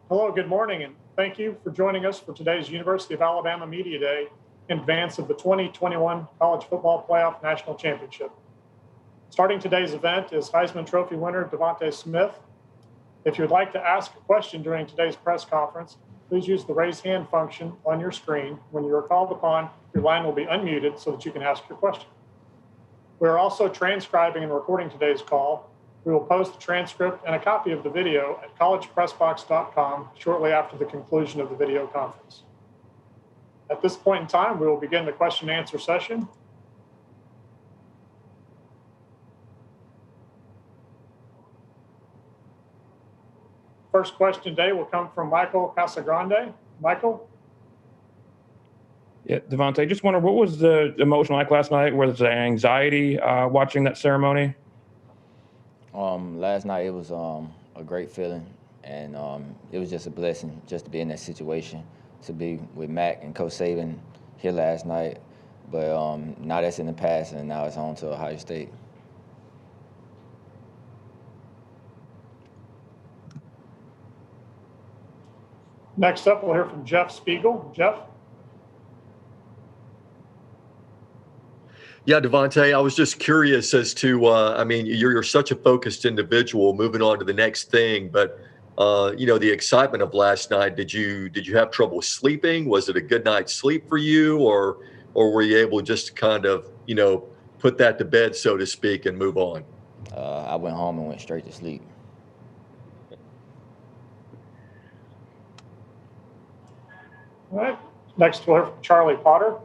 Hello, good morning, and thank you for joining us for today's University of Alabama Media Day in advance of the 2021 College Football Playoff National Championship. Starting today's event is Heisman Trophy winner Devontae Smith. If you would like to ask a question during today's press conference, please use the raise hand function on your screen. When you are called upon, your line will be unmuted so that you can ask your question. We are also transcribing and recording today's call. We will post the transcript and a copy of the video at collegepressbox.com shortly after the conclusion of the video conference. At this point in time, we will begin the question and answer session. First question today will come from Michael Casagrande. Michael? Yeah, Devontae, just wonder, what was the emotion like last night? Was there anxiety watching that ceremony? Last night it was a great feeling, and it was just a blessing just to be in that situation, to be with Mac and Coach Saban here last night. But now that's in the past, and now it's on to Ohio State. Next up, we'll hear from Jeff Spiegel. Jeff? Yeah, Devontae, I was just curious as to, you're such a focused individual moving on to the next thing, but, the excitement of last night, did you have trouble sleeping? Was it a good night's sleep for you, or were you able just to kind of, put that to bed, so to speak, and move on? I went home and went straight to sleep. All right. Next, we'll hear from Charlie Potter.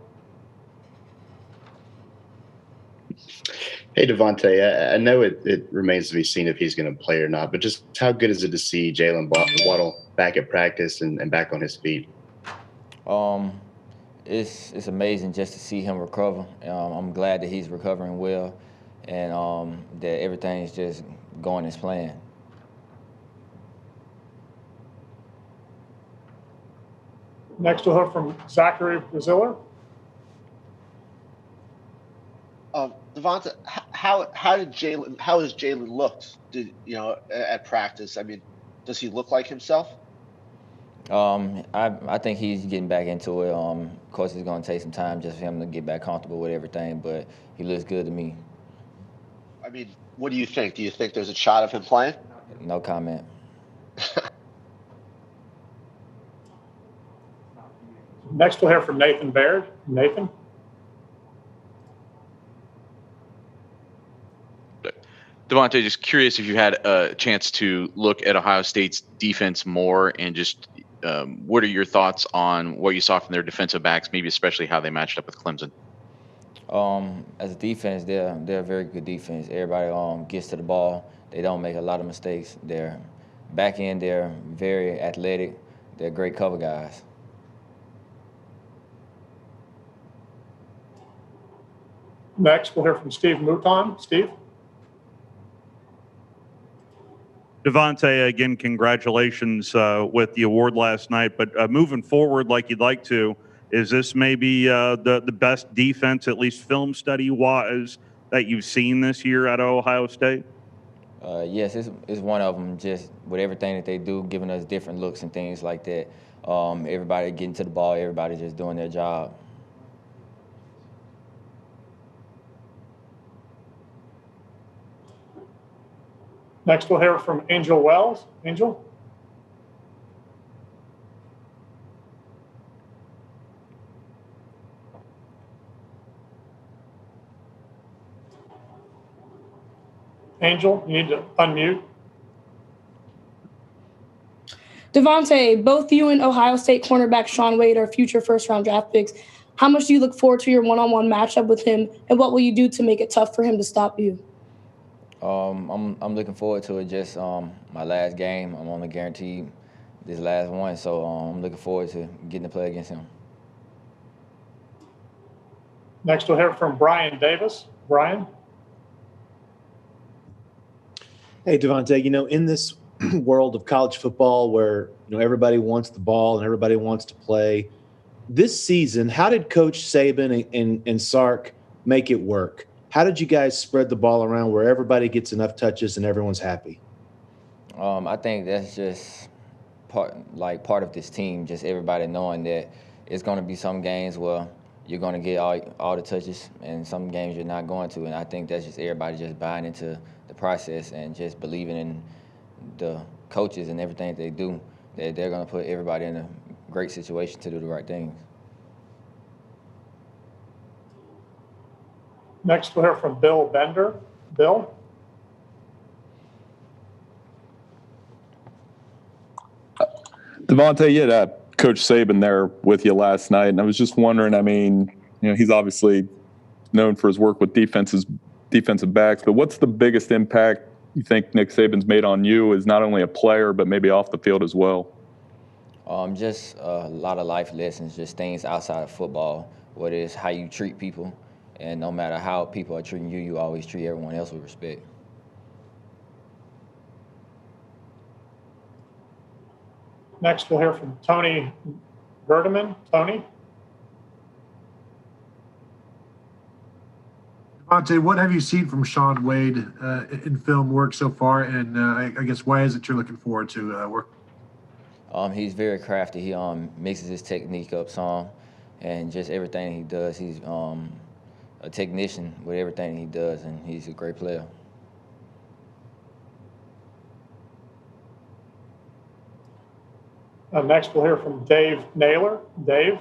Hey, Devontae, I know it remains to be seen if he's going to play or not, but just how good is it to see Jalen Waddle back at practice and back on his feet? It's amazing just to see him recover. I'm glad that he's recovering well, and that everything's just going as planned. Next, we'll hear from Zachary Braziller. Devonta, how has Jalen looked? At practice? I mean, does he look like himself? I think he's getting back into it. Of course, it's going to take some time just for him to get back comfortable with everything, but he looks good to me. I mean, what do you think? Do you think there's a shot of him playing? No comment. Next, we'll hear from Nathan Baird. Nathan? Devontae, just curious if you had a chance to look at Ohio State's defense more, and just what are your thoughts on what you saw from their defensive backs, maybe especially how they matched up with Clemson? As a defense, they're a very good defense. Everybody gets to the ball. They don't make a lot of mistakes. They're back end. They're very athletic. They're great cover guys. Next, we'll hear from Steve Mouton. Steve? Devontae, again, congratulations with the award last night. But moving forward like you'd like to, is this maybe the best defense, at least film study-wise, that you've seen this year out of Ohio State? Yes, it's one of them, just with everything that they do, giving us different looks and things like that. Everybody getting to the ball, everybody just doing their job. Next, we'll hear from Angel Wells. Angel? Angel, you need to unmute. Devontae, both you and Ohio State cornerback Shaun Wade are future first-round draft picks. How much do you look forward to your one-on-one matchup with him, and what will you do to make it tough for him to stop you? I'm looking forward to it. Just my last game, I'm only guaranteed this last one, so I'm looking forward to getting to play against him. Next, we'll hear from Brian Davis. Brian? Hey, Devontae, in this world of college football where, everybody wants the ball and everybody wants to play, this season, how did Coach Saban and Sark make it work? How did you guys spread the ball around where everybody gets enough touches and everyone's happy? I think that's just part of this team. Just everybody knowing that it's going to be some games where you're going to get all the touches, and some games you're not going to. And I think that's just everybody just buying into the process and just believing in the coaches and everything they do, that they're going to put everybody in a great situation to do the right things. Next, we'll hear from Bill Bender. Bill? Devontae, you had Coach Saban there with you last night, and I was just wondering, I mean, he's obviously known for his work with defensive backs, but what's the biggest impact you think Nick Saban's made on you as not only a player, but maybe off the field as well? Just a lot of life lessons, just things outside of football, what is how you treat people, and no matter how people are treating you, you always treat everyone else with respect. Next, we'll hear from Tony Gerdeman. Tony? Devontae, what have you seen from Shaun Wade in film work so far? And I guess why is it you're looking forward to work? He's very crafty. He mixes his technique up some, and just everything he does. He's a technician with everything he does, and he's a great player. Next, we'll hear from Dave Naylor. Dave?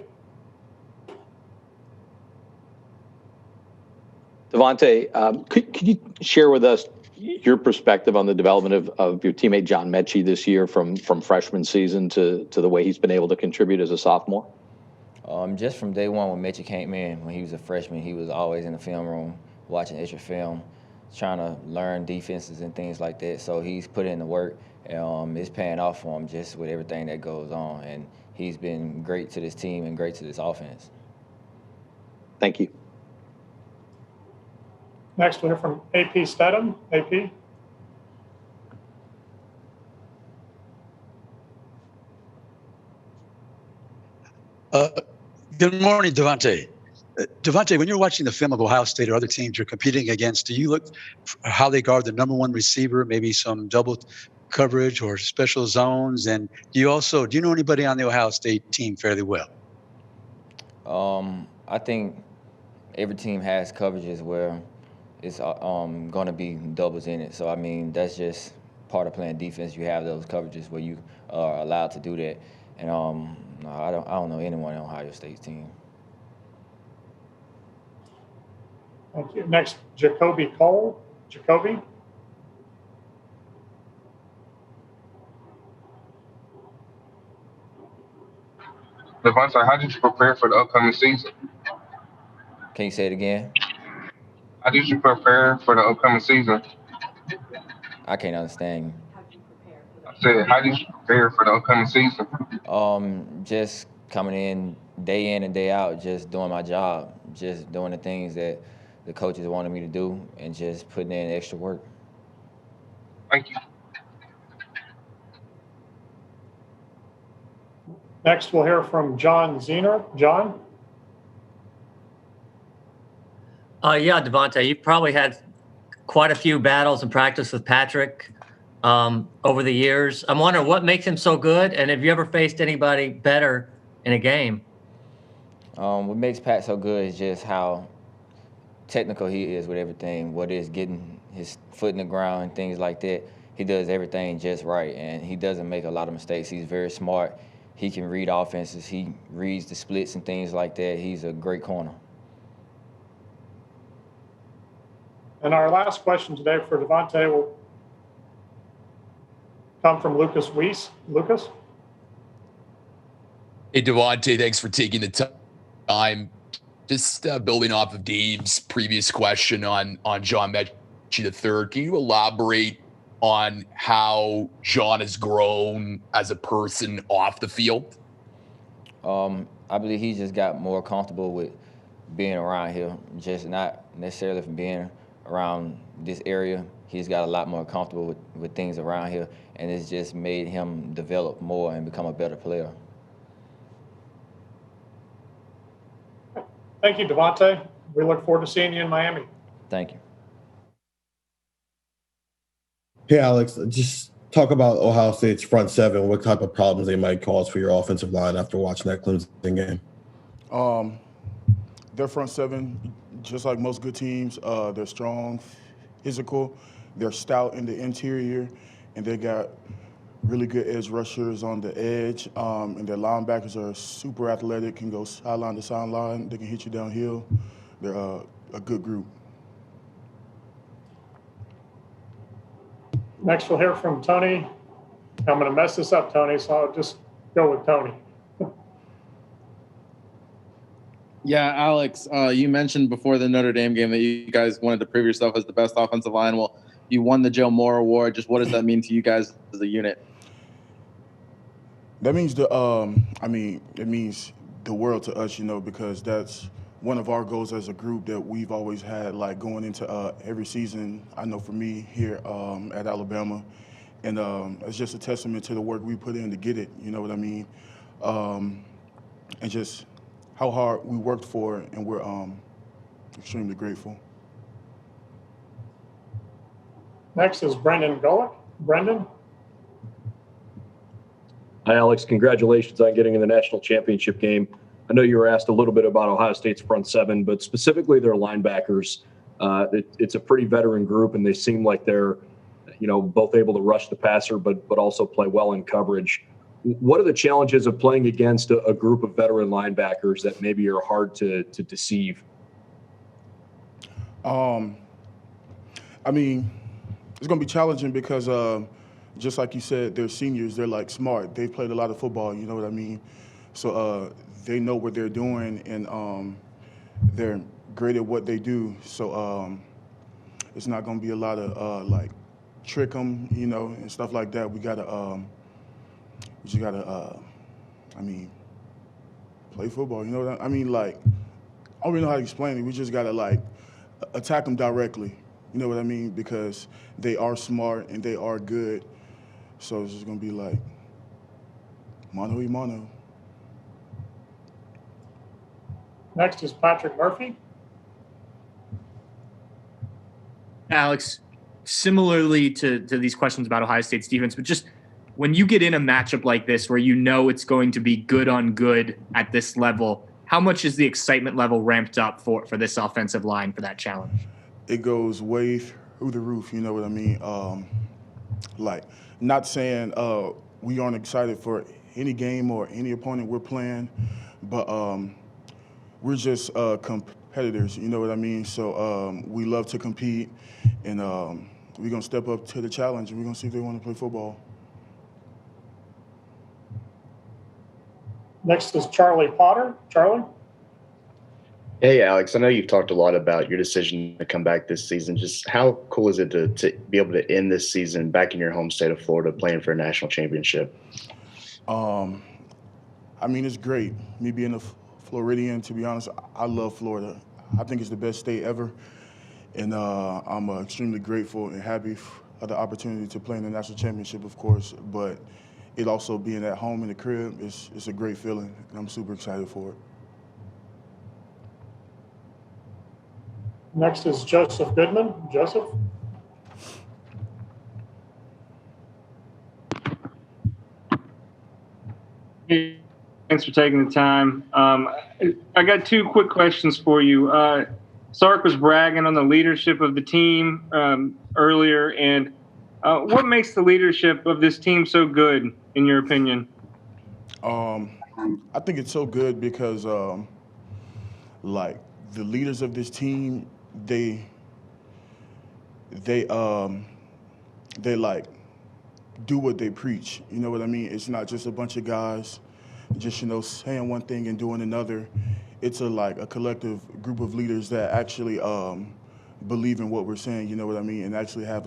Devontae, could you share with us your perspective on the development of your teammate John Mechie this year from freshman season to the way he's been able to contribute as a sophomore? Just from day one when Mechie came in, when he was a freshman, he was always in the film room watching extra film, trying to learn defenses and things like that. So he's put in the work. It's paying off for him just with everything that goes on. And he's been great to this team and great to this offense. Thank you. Next, we'll hear from AP Stedham. AP? Good morning, Devontae. Devontae, when you're watching the film of Ohio State or other teams you're competing against, do you look for how they guard the number one receiver, maybe some double coverage or special zones? And do you know anybody on the Ohio State team fairly well? I think every team has coverages where it's going to be doubles in it. So, I mean, that's just part of playing defense. You have those coverages where you are allowed to do that. And no, I don't know anyone on Ohio State's team. Thank you. Next, Jacoby Cole. Jacoby? Devontae, how did you prepare for the upcoming season? Can you say it again? How did you prepare for the upcoming season? I can't understand you. I said, how did you prepare for the upcoming season? Just coming in and day out, just doing my job, just doing the things that the coaches wanted me to do, and just putting in extra work. Thank you. Next, we'll hear from John Zener. John? Yeah, Devontae, you probably had quite a few battles in practice with Patrick over the years. I'm wondering what makes him so good, and have you ever faced anybody better in a game? What makes Pat so good is just how technical he is with everything, what is getting his foot in the ground and things like that. He does everything just right, and he doesn't make a lot of mistakes. He's very smart. He can read offenses. He reads the splits and things like that. He's a great corner. And our last question today for Devontae will come from Lucas Weiss. Lucas? Hey, Devontae, thanks for taking the time. Just building off of Dave's previous question on John Mechie III, can you elaborate on how John has grown as a person off the field? I believe he just got more comfortable with being around here, just not necessarily from being around this area. He's got a lot more comfortable with things around here, and it's just made him develop more and become a better player. Thank you, Devontae. We look forward to seeing you in Miami. Thank you. Hey, Alex, just talk about Ohio State's front seven, what type of problems they might cause for your offensive line after watching that Clemson game. Their front seven, just like most good teams, they're strong, physical, they're stout in the interior, and they got really good edge rushers on the edge, and their linebackers are super athletic, can go sideline to sideline, they can hit you downhill. They're a good group. Next, we'll hear from Tony. I'm going to mess this up, Tony, so I'll just go with Tony. Yeah, Alex, you mentioned before the Notre Dame game that you guys wanted to prove yourself as the best offensive line. Well, you won the Joe Moore Award. Just what does that mean to you guys as a unit? That means it means the world to us, because that's one of our goals as a group that we've always had, like going into every season. I know for me here at Alabama, and it's just a testament to the work we put in to get it. You know what I mean? And just how hard we worked for it, and we're extremely grateful. Next is Brendan Gullick. Brendan? Hi, Alex. Congratulations on getting in the national championship game. I know you were asked a little bit about Ohio State's front seven, but specifically their linebackers. It's a pretty veteran group, and they seem like they're, both able to rush the passer, but also play well in coverage. What are the challenges of playing against a group of veteran linebackers that maybe are hard to deceive? It's going to be challenging because just like you said, they're seniors. They're like smart. They've played a lot of football. You know what I mean? So they know what they're doing, and they're great at what they do. So it's not going to be a lot of like trick them, and stuff like that. We just gotta play football. You know what I mean? Like, I don't really know how to explain it. We just gotta like attack them directly. You know what I mean? Because they are smart and they are good. So it's just gonna be like mano y mano. Next is Patrick Murphy. Alex, similarly to these questions about Ohio State's defense, but just when you get in a matchup like this where you know it's going to be good on good at this level, how much is the excitement level ramped up for this offensive line for that challenge? It goes way through the roof, you know what I mean? Like, not saying we aren't excited for any game or any opponent we're playing, but we're just competitors, you know what I mean? So we love to compete, and we're going to step up to the challenge, and we're going to see if they want to play football. Next is Charlie Potter. Charlie? Hey, Alex, I know you've talked a lot about your decision to come back this season. Just how cool is it to be able to end this season back in your home state of Florida playing for a national championship? It's great. Me being a Floridian, to be honest, I love Florida. I think it's the best state ever. And I'm extremely grateful and happy for the opportunity to play in the national championship, of course. But it also being at home in the crib, it's a great feeling, and I'm super excited for it. Next is Joseph Goodman. Joseph? Hey, thanks for taking the time. I got two quick questions for you. Sark was bragging on the leadership of the team earlier, and what makes the leadership of this team so good, in your opinion? I think it's so good because, like, the leaders of this team, they like do what they preach. You know what I mean? It's not just a bunch of guys just, saying one thing and doing another. It's a collective group of leaders that actually believe in what we're saying, you know what I mean, and actually have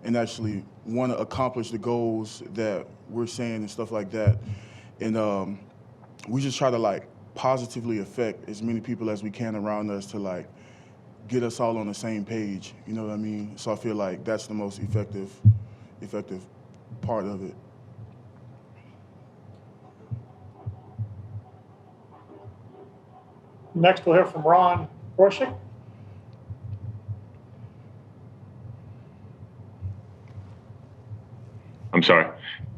and actually want to accomplish the goals that we're saying and stuff like that. And we just try to positively affect as many people as we can around us to get us all on the same page, you know what I mean? So I feel like that's the most effective part of it. Next, we'll hear from Ron Korshik.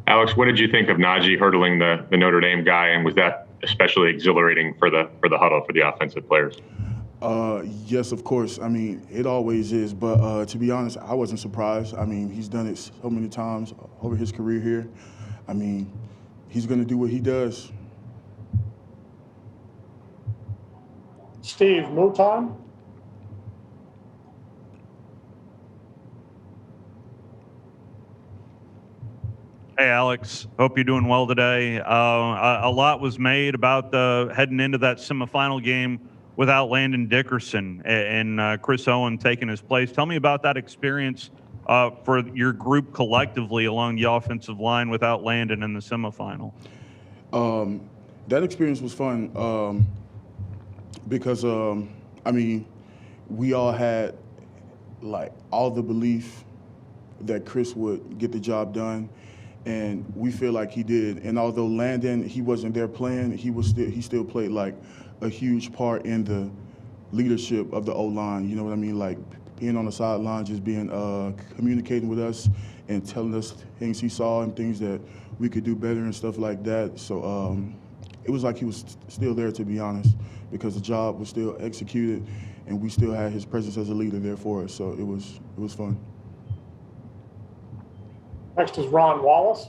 Alex, what did you think of Najee hurdling the Notre Dame guy, and was that especially exhilarating for the huddle for the offensive players? Yes, of course. I mean, it always is. But to be honest, I wasn't surprised. I mean, he's done it so many times over his career here. I mean, he's going to do what he does. Steve, move time. Hey, Alex. Hope you're doing well today. A lot was made about heading into that semifinal game without Landon Dickerson and Chris Owen taking his place. Tell me about that experience for your group collectively along the offensive line without Landon in the semifinal. That experience was fun because, I mean, we all had, like, all the belief that Chris would get the job done. And we feel like he did. And although Landon, he wasn't there playing, he still played like a huge part in the leadership of the O-line. You know what I mean? Like being on the sideline, just being communicating with us and telling us things he saw and things that we could do better and stuff like that. So it was like he was still there, to be honest, because the job was still executed and we still had his presence as a leader there for us. So it was fun. Next is Ron Wallace.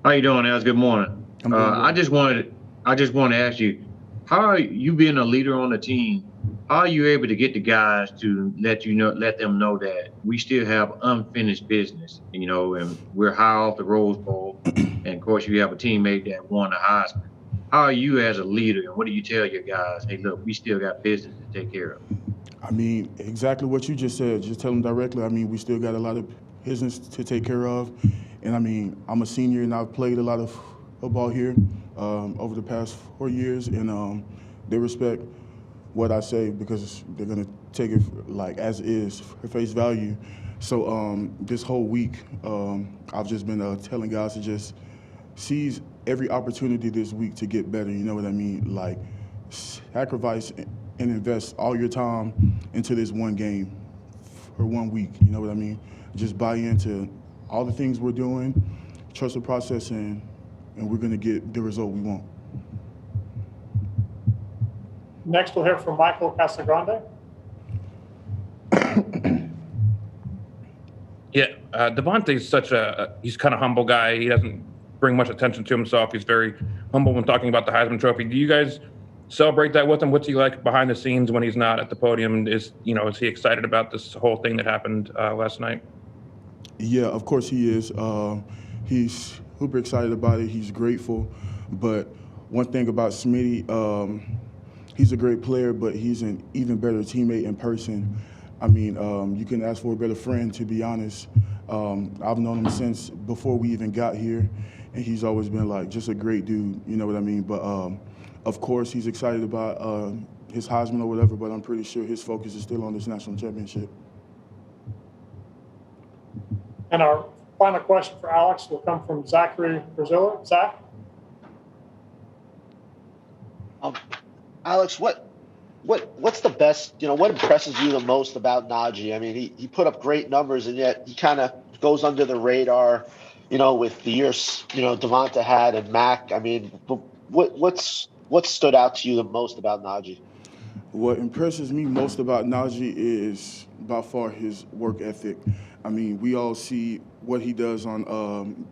How you doing, Alex? Good morning. I just want to ask you, how are you being a leader on the team? How are you able to get the guys to let them know that we still have unfinished business, and we're high off the Rose Bowl, and of course you have a teammate that won the Heisman. How are you as a leader, and what do you tell your guys? Hey, look, we still got business to take care of. I mean, exactly what you just said. Just tell them directly. I mean, we still got a lot of business to take care of. And I mean, I'm a senior and I've played a lot of football here over the past 4 years. And they respect what I say because they're going to take it like as is for face value. So this whole week, I've just been telling guys to just seize every opportunity this week to get better. You know what I mean? Like sacrifice and invest all your time into this one game for 1 week. You know what I mean? Just buy into all the things we're doing, trust the process, and we're going to get the result we want. Next, we'll hear from Michael Casagrande. Yeah, Devontae's he's kind of humble guy. He doesn't bring much attention to himself. He's very humble when talking about the Heisman Trophy. Do you guys celebrate that with him? What's he like behind the scenes when he's not at the podium? Is he excited about this whole thing that happened last night? Yeah, of course he is. He's super excited about it. He's grateful. But one thing about Smitty, he's a great player, but he's an even better teammate in person. I mean, you can ask for a better friend, to be honest. I've known him since before we even got here, and he's always been like just a great dude, you know what I mean? But of course, he's excited about his Heisman or whatever, but I'm pretty sure his focus is still on this national championship. And our final question for Alex will come from Zachary Braziller. Zach? Alex, what's the best, what impresses you the most about Najee? I mean, he put up great numbers, and yet he kind of goes under the radar, with the years, Devonta had and Mac. I mean, what stood out to you the most about Najee? What impresses me most about Najee is by far his work ethic. I mean, we all see what he does on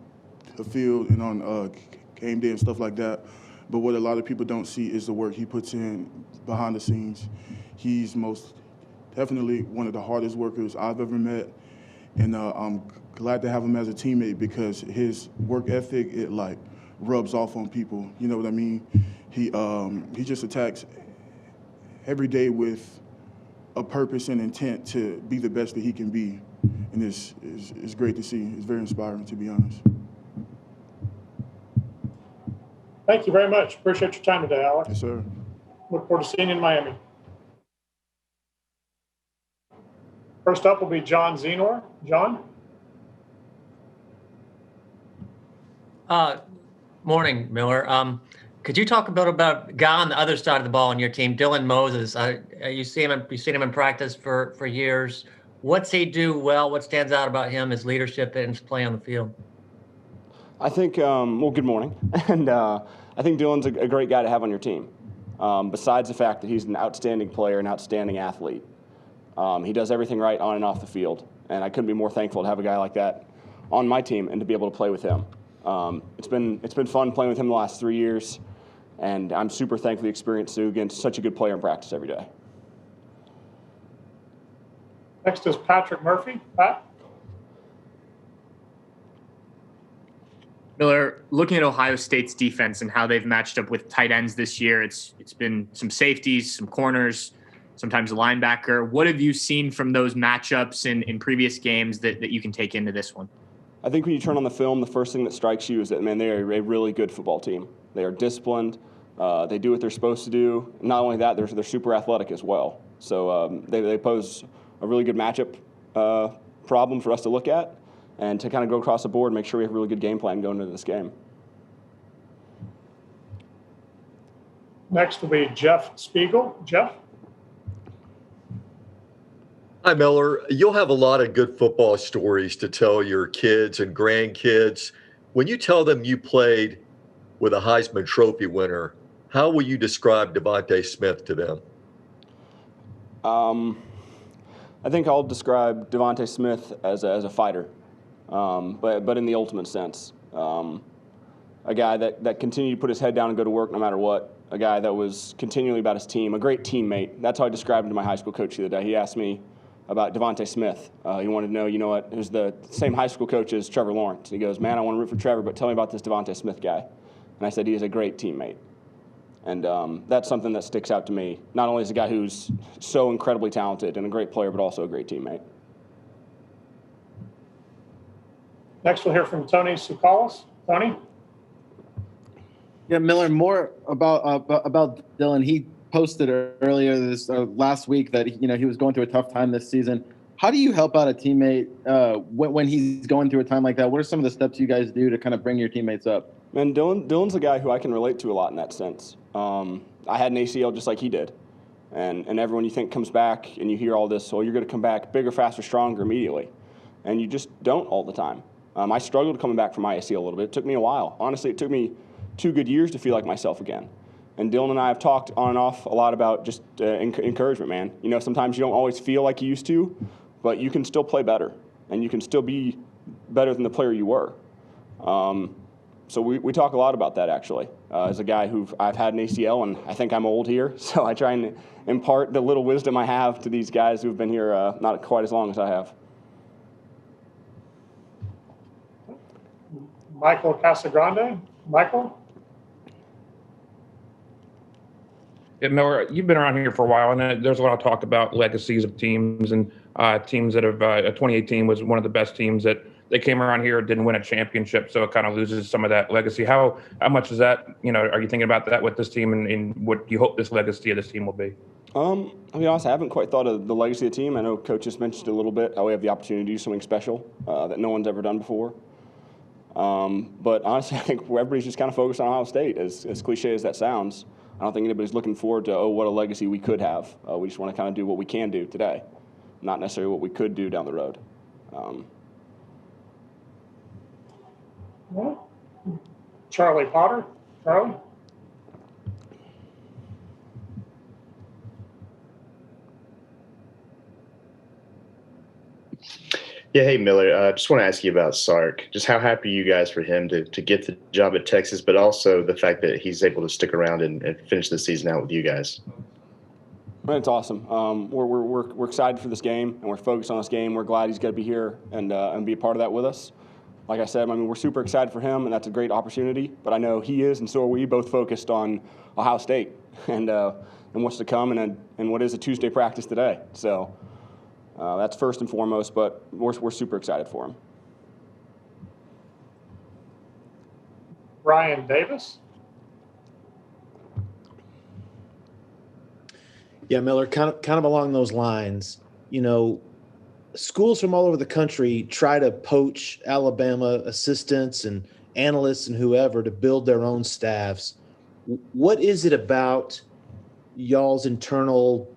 the field and on game day and stuff like that. But what a lot of people don't see is the work he puts in behind the scenes. He's most definitely one of the hardest workers I've ever met. And I'm glad to have him as a teammate because his work ethic, it like rubs off on people. You know what I mean? He just attacks every day with a purpose and intent to be the best that he can be. And it's great to see. It's very inspiring, to be honest. Thank you very much. Appreciate your time today, Alex. Yes, sir. Look forward to seeing you in Miami. First up will be John Zenor. John? Morning, Miller. Could you talk a bit about a guy on the other side of the ball on your team, Dylan Moses? You've seen him in practice for years. What's he do well? What stands out about him, his leadership and his play on the field? I think, well, good morning. And I think Dylan's a great guy to have on your team. Besides the fact that he's an outstanding player, an outstanding athlete. He does everything right on and off the field. And I couldn't be more thankful to have a guy like that on my team and to be able to play with him. It's been fun playing with him the last 3 years. And I'm super thankful the experience to against such a good player in practice every day. Next is Patrick Murphy. Pat? Miller, looking at Ohio State's defense and how they've matched up with tight ends this year, it's been some safeties, some corners, sometimes a linebacker. What have you seen from those matchups in previous games that you can take into this one? I think when you turn on the film, the first thing that strikes you is that, man, they are a really good football team. They are disciplined. They do what they're supposed to do. Not only that, they're super athletic as well. So they pose a really good matchup problem for us to look at and to kind of go across the board and make sure we have a really good game plan going into this game. Next will be Jeff Spiegel. Jeff? Hi, Miller. You'll have a lot of good football stories to tell your kids and grandkids. When you tell them you played with a Heisman Trophy winner, how will you describe Devontae Smith to them? I think I'll describe Devontae Smith as a fighter, but in the ultimate sense. A guy that continued to put his head down and go to work no matter what. A guy that was continually about his team, a great teammate. That's how I described him to my high school coach the other day. He asked me about Devontae Smith. He wanted to know, you know what, who's the same high school coach as Trevor Lawrence. He goes, man, I want to root for Trevor, but tell me about this Devontae Smith guy. And I said, he is a great teammate. And that's something that sticks out to me. Not only is a guy who's so incredibly talented and a great player, but also a great teammate. Next, we'll hear from Tony Tsoukalas. Tony? Yeah, Miller, more about Dylan. He posted earlier this last week that he was going through a tough time this season. How do you help out a teammate when he's going through a time like that? What are some of the steps you guys do to kind of bring your teammates up? Man, Dylan's a guy who I can relate to a lot in that sense. I had an ACL just like he did. And everyone you think comes back and you hear all this, you're going to come back bigger, faster, stronger immediately. And you just don't all the time. I struggled coming back from my ACL a little bit. It took me a while. Honestly, it took me 2 good years to feel like myself again. And Dylan and I have talked on and off a lot about just encouragement, man. You know, sometimes you don't always feel like you used to, but you can still play better. And you can still be better than the player you were. So we talk a lot about that, actually. As a guy I've had an ACL, and I think I'm old here, so I try and impart the little wisdom I have to these guys who've been here not quite as long as I have. Michael Casagrande. Michael? Yeah, Miller, you've been around here for a while, and there's a lot of talk about legacies of teams and teams that have 2018 was one of the best teams that they came around here, didn't win a championship, so it kind of loses some of that legacy. How much is that, are you thinking about that with this team and what you hope this legacy of this team will be? I'll be honest, I haven't quite thought of the legacy of the team. I know Coach just mentioned a little bit how we have the opportunity to do something special that no one's ever done before. But honestly, I think everybody's just kind of focused on Ohio State, as cliche as that sounds. I don't think anybody's looking forward to, what a legacy we could have. We just want to kind of do what we can do today, not necessarily what we could do down the road. Charlie Potter. Charlie? Yeah, hey, Miller. I just want to ask you about Sark. Just how happy are you guys for him to get the job at Texas, but also the fact that he's able to stick around and finish the season out with you guys? It's awesome. We're excited for this game, and we're focused on this game. We're glad he's going to be here and be a part of that with us. Like I said, we're super excited for him, and that's a great opportunity. But I know he is, and so are we, both focused on Ohio State and what's to come and what is a Tuesday practice today. So that's first and foremost, but we're super excited for him. Ryan Davis. Yeah, Miller, kind of along those lines. Schools from all over the country try to poach Alabama assistants and analysts and whoever to build their own staffs. What is it about y'all's internal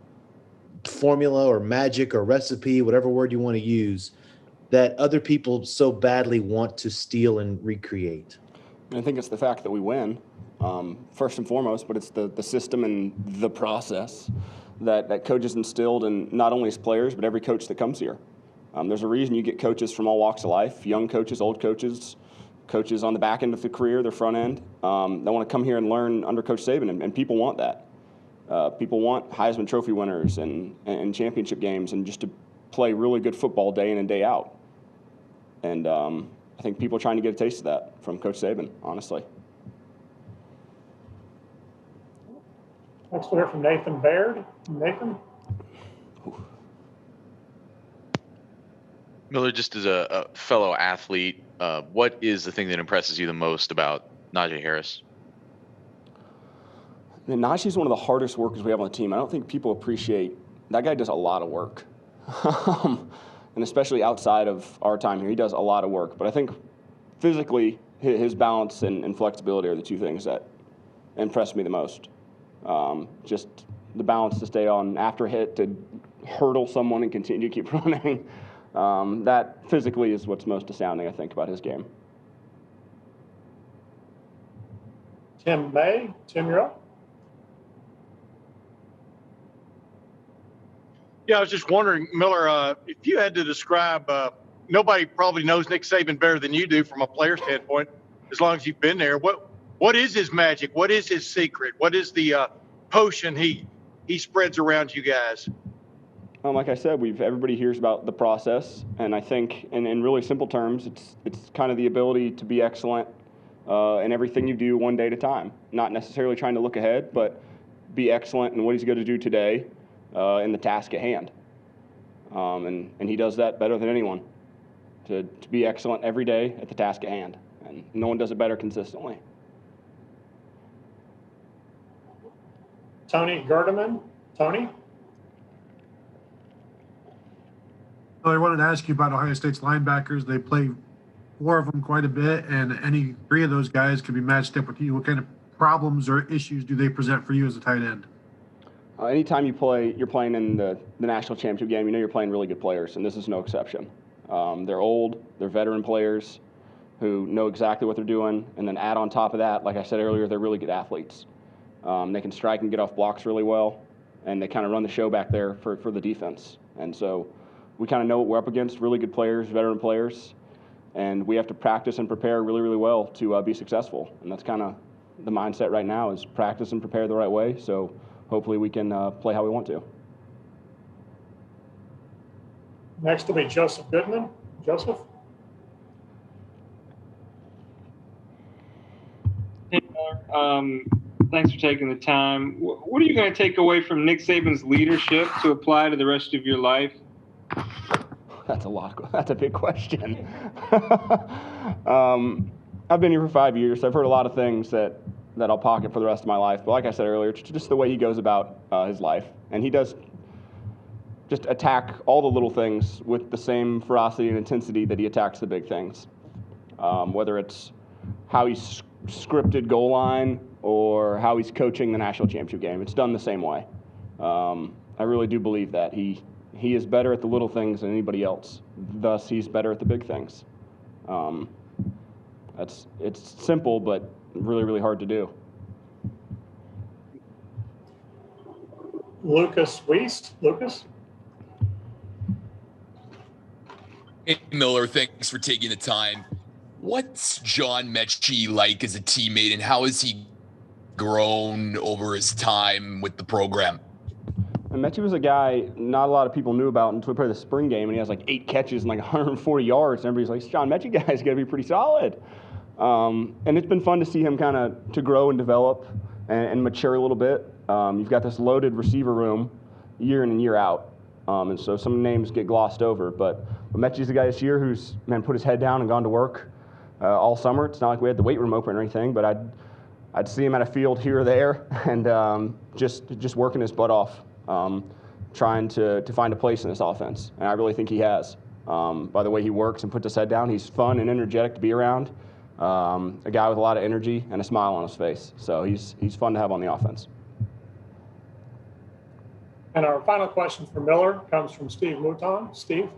formula or magic or recipe, whatever word you want to use, that other people so badly want to steal and recreate? I think it's the fact that we win, first and foremost, but it's the system and the process that coaches instilled in not only his players, but every coach that comes here. There's a reason you get coaches from all walks of life, young coaches, old coaches, coaches on the back end of the career, their front end. They want to come here and learn under Coach Saban, and people want that. People want Heisman Trophy winners and championship games and just to play really good football day in and day out. And I think people are trying to get a taste of that from Coach Saban, honestly. Next we'll hear from Nathan Baird. Nathan? Miller, just as a fellow athlete, what is the thing that impresses you the most about Najee Harris? Najee's one of the hardest workers we have on the team. I don't think people appreciate that guy does a lot of work. And especially outside of our time here, he does a lot of work. But I think physically, his balance and flexibility are the two things that impress me the most. Just the balance to stay on after a hit, to hurdle someone and continue to keep running. That physically is what's most astounding, I think, about his game. Tim May. Tim, you're up. Yeah, I was just wondering, Miller, if you had to describe, nobody probably knows Nick Saban better than you do from a player standpoint, as long as you've been there. What is his magic? What is his secret? What is the potion he spreads around you guys? Like I said, everybody hears about the process, and I think, in really simple terms, it's kind of the ability to be excellent in everything you do one day at a time. Not necessarily trying to look ahead, but be excellent in what he's going to do today. In the task at hand. And he does that better than anyone, to be excellent every day at the task at hand. And no one does it better consistently. Tony Gerdeman. Tony? I wanted to ask you about Ohio State's linebackers. They play 4 of them quite a bit, and any 3 of those guys could be matched up with you. What kind of problems or issues do they present for you as a tight end? Anytime you're playing in the national championship game, you know you're playing really good players, and this is no exception. They're old, they're veteran players who know exactly what they're doing, and then add on top of that, like I said earlier, they're really good athletes. They can strike and get off blocks really well, and they kind of run the show back there for the defense. And so we kind of know what we're up against, really good players, veteran players, and we have to practice and prepare really, really well to be successful. And that's kind of the mindset right now, is practice and prepare the right way. So hopefully we can play how we want to. Next will be Joseph Goodman. Joseph? Hey, Miller. Thanks for taking the time. What are you going to take away from Nick Saban's leadership to apply to the rest of your life? That's a big question. I've been here for 5 years. So I've heard a lot of things that I'll pocket for the rest of my life. But like I said earlier, just the way he goes about his life. And he does just attack all the little things with the same ferocity and intensity that he attacks the big things. Whether it's how he's scripted goal line or how he's coaching the national championship game, it's done the same way. I really do believe that. He is better at the little things than anybody else. Thus, he's better at the big things. It's simple, but really, really hard to do. Lucas Wiest. Lucas? Hey, Miller, thanks for taking the time. What's John Mechie like as a teammate, and how has he grown over his time with the program? And Mechie was a guy not a lot of people knew about until we played the spring game, and he has like 8 catches and like 140 yards. And everybody's like, this John Mechie guy's got to be pretty solid. And it's been fun to see him kind of to grow and develop and mature a little bit. You've got this loaded receiver room year in and year out. And so some names get glossed over. But Mechie's the guy this year who's put his head down and gone to work all summer. It's not like we had the weight room open or anything, but I'd see him at a field here or there and just working his butt off, trying to find a place in this offense. And I really think he has. By the way he works and puts his head down, he's fun and energetic to be around. a guy with a lot of energy and a smile on his face. So he's fun to have on the offense. And our final question for Miller comes from Steve Mouton. Steve?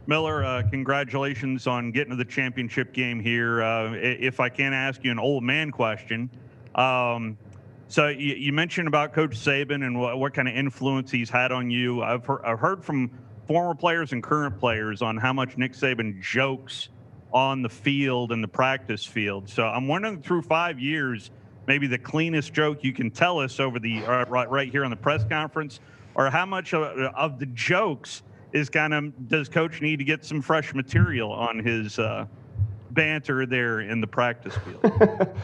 Miller, congratulations on getting to the championship game here. If I can ask you an old man question, so you mentioned about Coach Saban and what kind of influence he's had on you. I've heard from former players and current players on how much Nick Saban jokes on the field and the practice field. So I'm wondering, through 5 years, maybe the cleanest joke you can tell us over the right here on the press conference, or how much of the jokes is does Coach need to get some fresh material on his banter there in the practice field?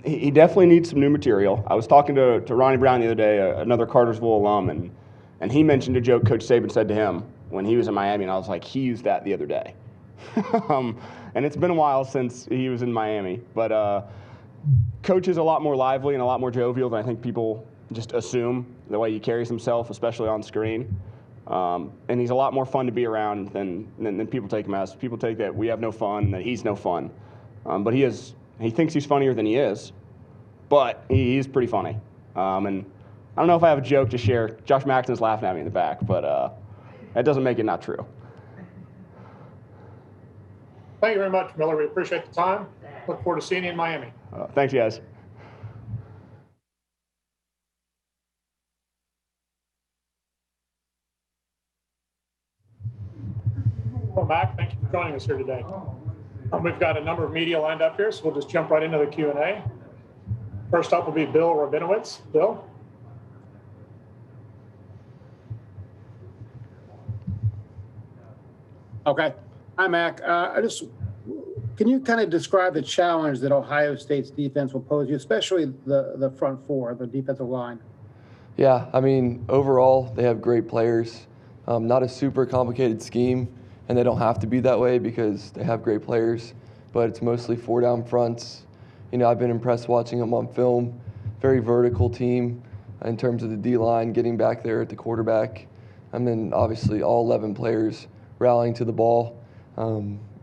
He definitely needs some new material. I was talking to Ronnie Brown the other day, another Cartersville alum, and he mentioned a joke Coach Saban said to him when he was in Miami, and I was like, he used that the other day. And it's been a while since he was in Miami, but Coach is a lot more lively and a lot more jovial than I think people just assume, the way he carries himself, especially on screen. And he's a lot more fun to be around than people take him as. People take that we have no fun, that he's no fun. But he thinks he's funnier than he is, but he's pretty funny. And I don't know if I have a joke to share. Josh Maxson's laughing at me in the back, but that doesn't make it not true. Thank you very much, Miller. We appreciate the time. Look forward to seeing you in Miami. Thanks, guys. Well, Mac, thank you for joining us here today. We've got a number of media lined up here, so we'll just jump right into the Q&A. First up will be Bill Rabinowitz. Bill? Okay. Hi, Mac. Can you kind of describe the challenge that Ohio State's defense will pose you, especially the front four, the defensive line? Yeah, I mean, overall, they have great players. Not a super complicated scheme, and they don't have to be that way because they have great players, but it's mostly four down fronts. You know, I've been impressed watching them on film. Very vertical team in terms of the D-line, getting back there at the quarterback. And then obviously all 11 players rallying to the ball.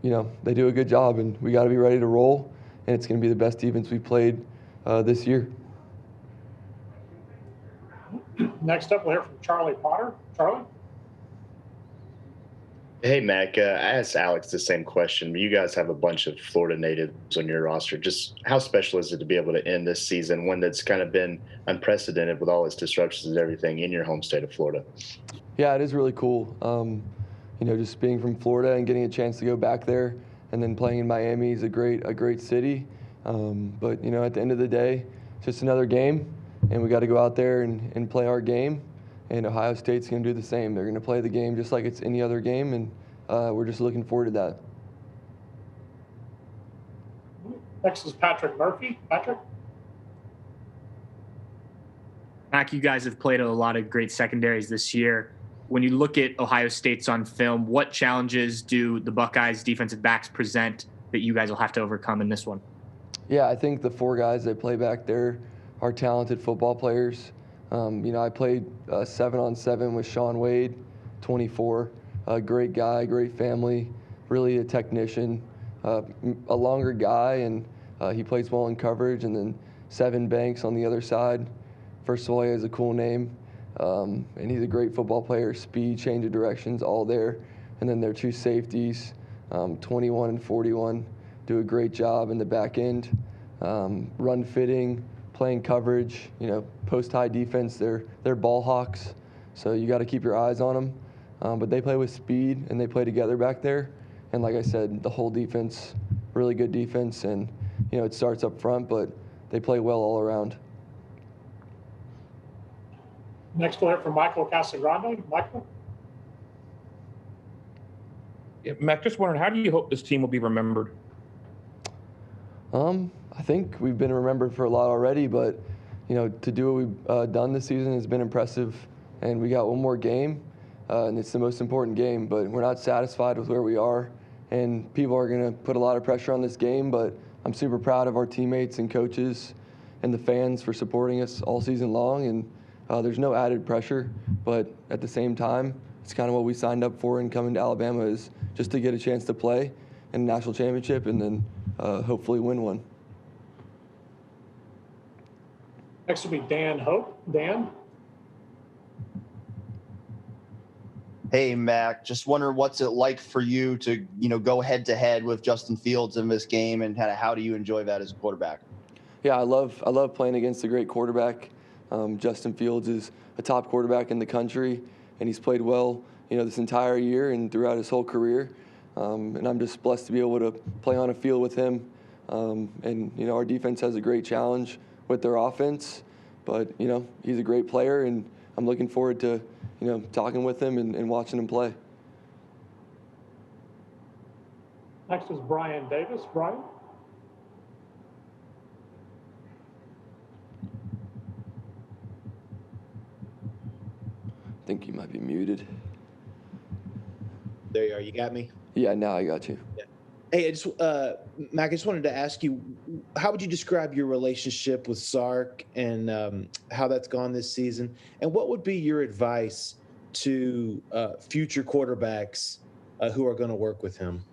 You know, they do a good job, and we got to be ready to roll, and it's going to be the best defense we've played this year. Next up, we'll hear from Charlie Potter. Charlie? Hey, Mac, I asked Alex the same question. You guys have a bunch of Florida natives on your roster. Just how special is it to be able to end this season, one that's kind of been unprecedented with all its disruptions and everything, in your home state of Florida? Yeah, it is really cool. You know, just being from Florida and getting a chance to go back there and then playing in Miami is a great city. But, you know, at the end of the day, it's just another game, and we got to go out there and play our game. And Ohio State's going to do the same. They're going to play the game just like it's any other game, and we're just looking forward to that. Next is Patrick Murphy. Patrick? Mac, you guys have played a lot of great secondaries this year. When you look at Ohio State's on film, what challenges do the Buckeyes defensive backs present that you guys will have to overcome in this one? Yeah, I think the four guys that play back there are talented football players. You know, I played 7-on-7 with Sean Wade, 24, a great guy, great family, really a technician, a longer guy, and he plays well in coverage. And then Seven Banks on the other side. First of all, he has a cool name, and he's a great football player, speed, change of directions, all there. And then their two safeties, 21 and 41, do a great job in the back end, run fitting, playing coverage, you know, post-high defense. They're ball hawks, so you got to keep your eyes on them. But they play with speed, and they play together back there. And like I said, the whole defense, really good defense, and, you know, it starts up front, but they play well all around. Next, we'll hear from Michael Casagrande. Michael? Yeah, Mac, just wondering, how do you hope this team will be remembered? I think we've been remembered for a lot already, but, you know, to do what we've done this season has been impressive. And we got one more game, and it's the most important game, but we're not satisfied with where we are. And people are going to put a lot of pressure on this game, but I'm super proud of our teammates and coaches and the fans for supporting us all season long. And there's no added pressure, but at the same time, it's kind of what we signed up for in coming to Alabama, is just to get a chance to play in a national championship and then hopefully win one. Next will be Dan Hope. Dan? Hey, Mac, just wondering what's it like for you to, go head to head with Justin Fields in this game, and kind of how do you enjoy that as a quarterback? Yeah, I love playing against a great quarterback. Justin Fields is a top quarterback in the country, and he's played well, this entire year and throughout his whole career. And I'm just blessed to be able to play on a field with him. And our defense has a great challenge with their offense, but he's a great player, and I'm looking forward to talking with him and watching him play. Next is Brian Davis. Brian? I think you might be muted. There you are. You got me? Yeah, now I got you. Yeah. Hey, Mac, I just wanted to ask you, how would you describe your relationship with Sark and how that's gone this season? And what would be your advice to future quarterbacks who are going to work with him?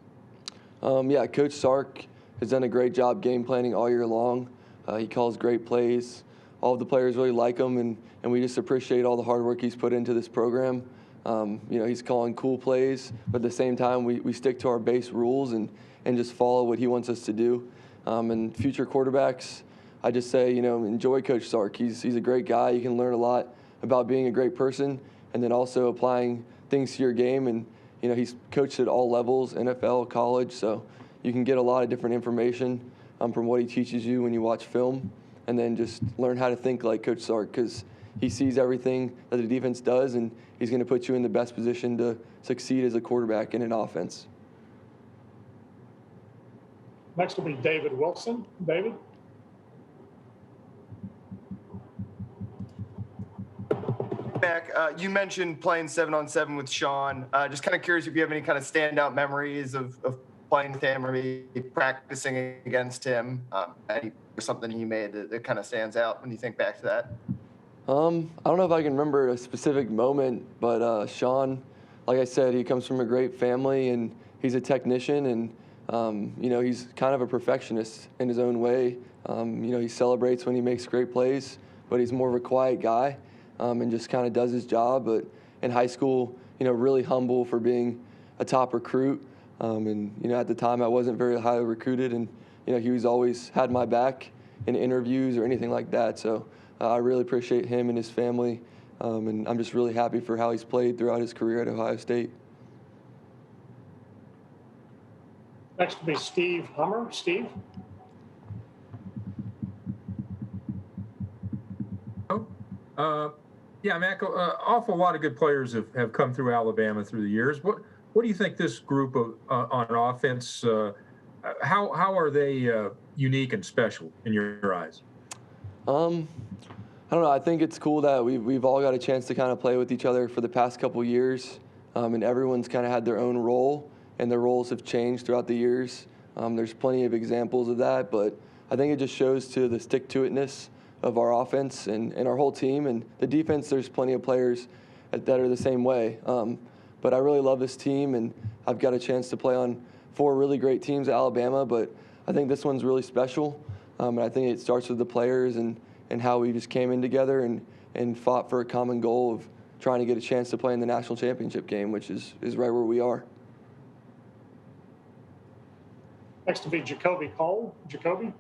Yeah, Coach Sark has done a great job game planning all year long. He calls great plays. All of the players really like him, and we just appreciate all the hard work he's put into this program. He's calling cool plays, but at the same time, we stick to our base rules and just follow what he wants us to do. And future quarterbacks, I just say, enjoy Coach Sark. He's a great guy. You can learn a lot about being a great person and then also applying things to your game. And, he's coached at all levels, NFL, college, so you can get a lot of different information from what he teaches you when you watch film, and then just learn how to think like Coach Sark, because he sees everything that the defense does, and he's going to put you in the best position to succeed as a quarterback in an offense. Next will be David Wilson. David? Mac, you mentioned playing 7-on-7 with Sean. Just kind of curious if you have any kind of standout memories of playing with him or maybe practicing against him, or something he made that kind of stands out when you think back to that. I don't know if I can remember a specific moment, but Sean, like I said, he comes from a great family, and he's a technician, and he's kind of a perfectionist in his own way. He celebrates when he makes great plays, but he's more of a quiet guy, and just kind of does his job. But in high school, really humble for being a top recruit. And at the time, I wasn't very highly recruited, and he was always had my back in interviews or anything like that. So I really appreciate him and his family, and I'm just really happy for how he's played throughout his career at Ohio State. Next will be Steve Hummer. Steve? Yeah, Mac, awful lot of good players have come through Alabama through the years. What do you think this group of on offense, how are they unique and special in your eyes? I don't know. I think it's cool that we've all got a chance to kind of play with each other for the past couple years, and everyone's kind of had their own role, and their roles have changed throughout the years. There's plenty of examples of that, but I think it just shows to the stick-to-itness of our offense and our whole team. And the defense, there's plenty of players that are the same way. But I really love this team, and I've got a chance to play on 4 really great teams at Alabama, but I think this one's really special. And I think it starts with the players and how we just came in together and fought for a common goal of trying to get a chance to play in the national championship game, which is right where we are. Next will be Jacoby Cole. Jacoby?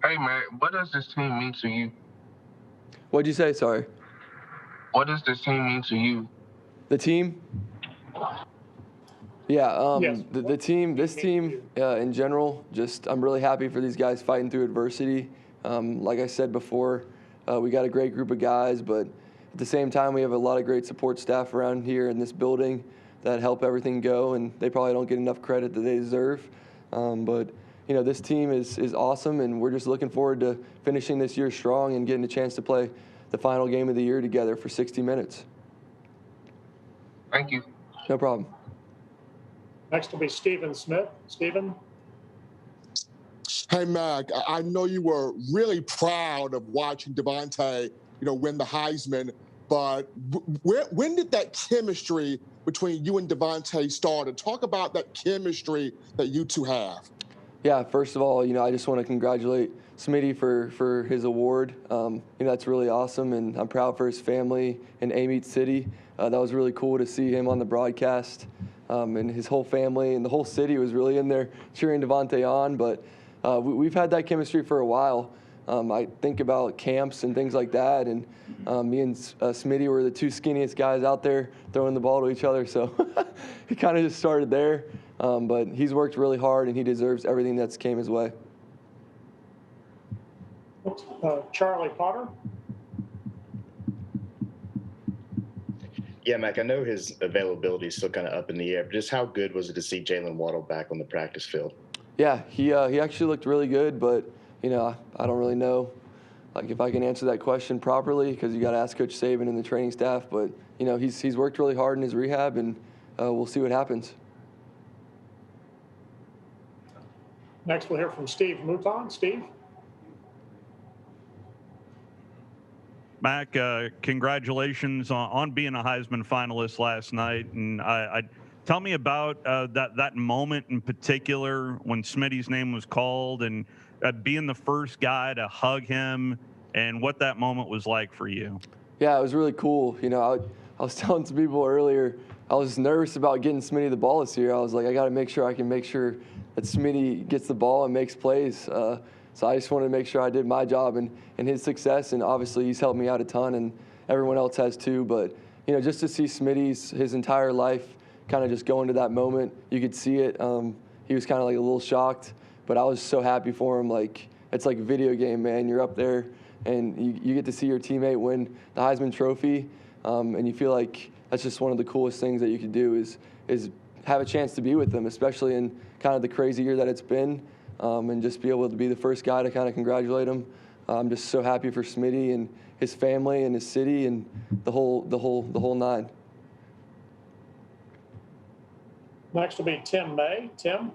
Hey, man, what does this team mean to you? What'd you say? Sorry. What does this team mean to you? The team? Yeah, Yes. the team, this team in general, just I'm really happy for these guys fighting through adversity. Like I said before, we got a great group of guys, but at the same time, we have a lot of great support staff around here in this building that help everything go, and they probably don't get enough credit that they deserve. But this team is awesome, and we're just looking forward to finishing this year strong and getting a chance to play the final game of the year together for 60 minutes. Thank you. No problem. Next will be Stephen Smith. Stephen? Hey, Mac, I know you were really proud of watching Devontae, win the Heisman, but when did that chemistry between you and Devontae start? And talk about that chemistry that you two have. Yeah, first of all, I just want to congratulate Smitty for his award. That's really awesome, and I'm proud for his family in Amite City. That was really cool to see him on the broadcast, and his whole family and the whole city was really in there cheering Devontae on. But we've had that chemistry for a while. I think about camps and things like that, and me and Smitty were the two skinniest guys out there throwing the ball to each other, so he kind of just started there. But he's worked really hard, and he deserves everything that's came his way. Charlie Potter. Yeah, Mac, I know his availability is still kind of up in the air, but just how good was it to see Jalen Waddle back on the practice field? Yeah, he actually looked really good, but I don't really know if I can answer that question properly, because you got to ask Coach Saban and the training staff. But he's worked really hard in his rehab, and we'll see what happens. Next, we'll hear from Steve Mouton. Steve. Mac, congratulations on being a Heisman finalist last night. And tell me about that moment in particular when Smitty's name was called, and being the first guy to hug him, and what that moment was like for you. Yeah, it was really cool. I was telling some people earlier, I was nervous about getting Smitty the ball this year. I was like, I got to make sure I can make sure that Smitty gets the ball and makes plays. So I just wanted to make sure I did my job and his success. And obviously he's helped me out a ton, and everyone else has too. But, just to see Smitty's his entire life kind of just go into that moment, you could see it. He was kind of like a little shocked, but I was so happy for him. It's like a video game, man. You're up there, and you get to see your teammate win the Heisman Trophy, and you feel like that's just one of the coolest things that you could do is have a chance to be with them, especially in kind of the crazy year that it's been, and just be able to be the first guy to kind of congratulate him. I'm just so happy for Smitty and his family and his city and the whole nine. Next will be Tim May. Tim.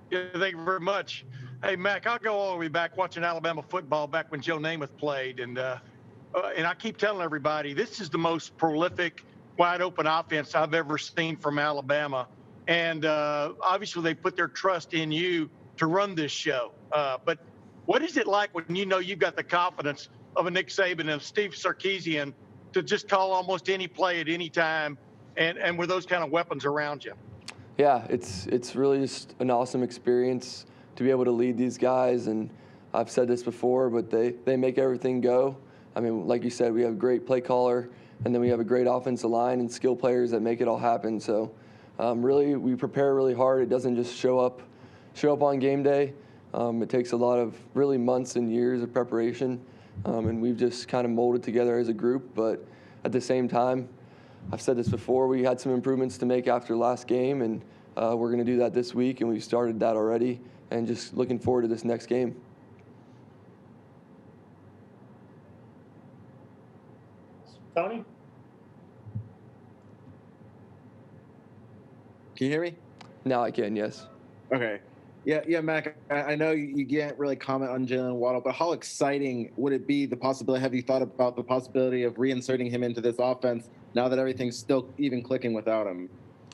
Yeah, thank you very much. Hey, Mac, I'll go all the way back watching Alabama football back when Joe Namath played. And I keep telling everybody, this is the most prolific, wide open offense I've ever seen from Alabama. And obviously they put their trust in you to run this show. But what is it like when you've got the confidence of a Nick Saban and Steve Sarkisian to just call almost any play at any time and with those kind of weapons around you? Yeah, it's really just an awesome experience to be able to lead these guys. And I've said this before, but they make everything go. I mean, like you said, we have a great play caller, and then we have a great offensive line and skill players that make it all happen. So really, we prepare really hard. It doesn't just show up on game day. It takes a lot of really months and years of preparation, and we've just kind of molded together as a group. But at the same time, I've said this before, we had some improvements to make after last game, and we're going to do that this week, and we've started that already, and just looking forward to this next game. Tony? Can you hear me? Now I can, yes. Okay. Yeah, Mac, I know you can't really comment on Jalen Waddle, but how exciting would it be, the possibility, have you thought about the possibility of reinserting him into this offense now that everything's still even clicking without him?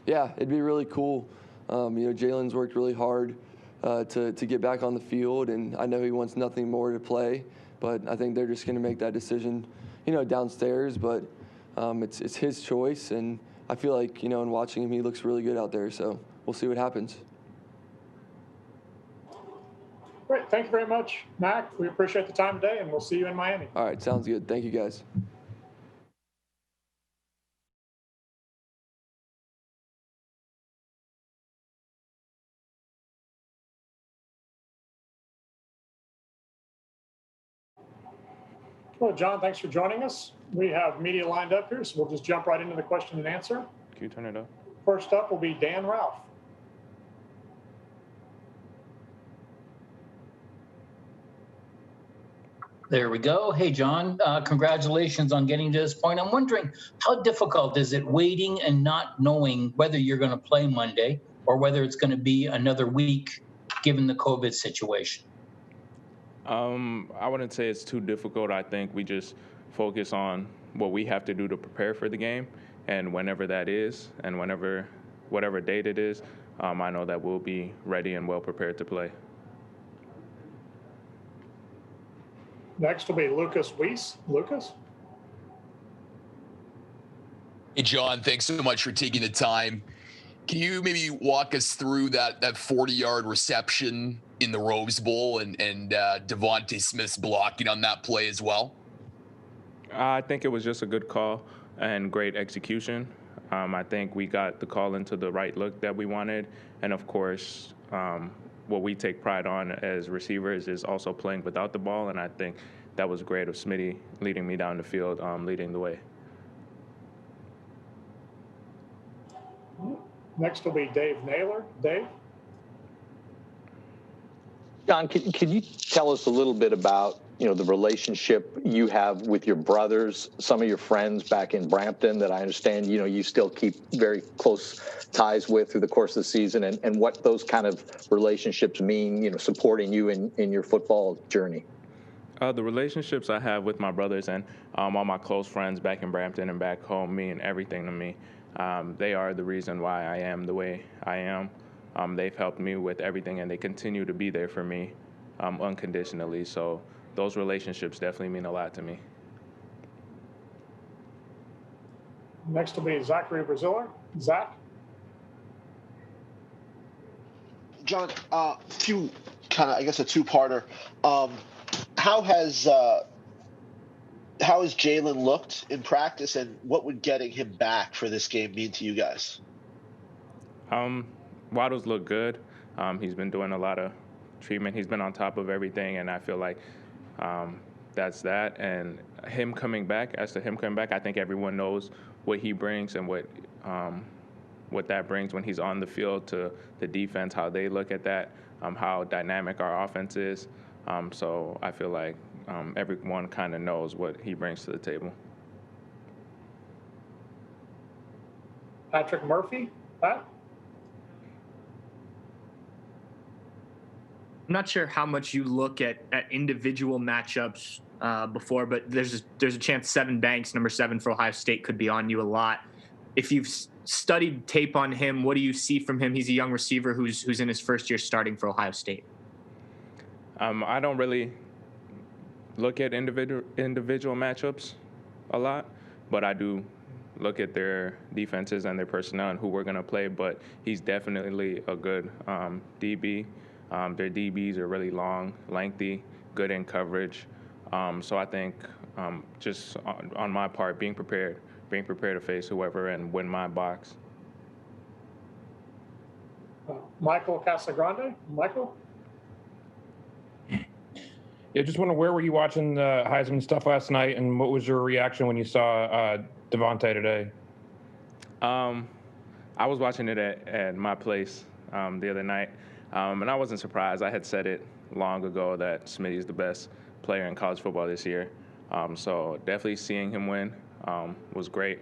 Yeah, it'd be really cool. Jalen's worked really hard to get back on the field, and I know he wants nothing more to play, but I think they're just going to make that decision, downstairs. But it's his choice, and I feel like, in watching him, he looks really good out there. So we'll see what happens. Great. Thank you very much, Mac. We appreciate the time today, and we'll see you in Miami. All right. Sounds good. Thank you, guys. Well, John, thanks for joining us. We have media lined up here, so we'll just jump right into the question and answer. Can you turn it up? First up will be Dan Ralph. There we go. Hey, John, congratulations on getting to this point. I'm wondering, how difficult is it waiting and not knowing whether you're going to play Monday or whether it's going to be another week given the COVID situation? I wouldn't say it's too difficult. I think we just focus on what we have to do to prepare for the game, and whenever that is, and whatever date it is, I know that we'll be ready and well prepared to play. Next will be Lucas Weiss. Lucas? Hey, John, thanks so much for taking the time. Can you maybe walk us through that 40-yard reception in the Rose Bowl and Devontae Smith's blocking on that play as well? I think it was just a good call and great execution. I think we got the call into the right look that we wanted. And of course, what we take pride on as receivers is also playing without the ball. And I think that was great of Smitty leading me down the field, leading the way. Next will be Dave Naylor. Dave? John, can you tell us a little bit about, the relationship you have with your brothers, some of your friends back in Brampton that I understand, you still keep very close ties with through the course of the season, and what those kind of relationships mean, supporting you in your football journey? The relationships I have with my brothers and all my close friends back in Brampton and back home mean everything to me. They are the reason why I am the way I am. They've helped me with everything, and they continue to be there for me unconditionally. So those relationships definitely mean a lot to me. Next will be Zachary Braziller. Zach? John, a few kind of, I guess, a two-parter. How has Jalen looked in practice, and what would getting him back for this game mean to you guys? Waddle's looked good. He's been doing a lot of treatment. He's been on top of everything, and I feel like that's that. And him coming back, I think everyone knows what he brings and what that brings when he's on the field to the defense, how they look at that, how dynamic our offense is. So I feel like everyone kind of knows what he brings to the table. Patrick Murphy. Pat? I'm not sure how much you look at individual matchups before, but there's a chance Sevyn Banks, number 7 for Ohio State, could be on you a lot. If you've studied tape on him, what do you see from him? He's a young receiver who's in his first year starting for Ohio State. I don't really look at individual matchups a lot, but I do look at their defenses and their personnel and who we're going to play. But he's definitely a good DB. Their DBs are really long, lengthy, good in coverage. So I think just on my part, being prepared to face whoever and win my box. Michael Casagrande. Michael? Yeah, just wondering, where were you watching the Heisman stuff last night, and what was your reaction when you saw Devontae today? I was watching it at my place the other night, and I wasn't surprised. I had said it long ago that Smitty's the best player in college football this year. So definitely seeing him win was great.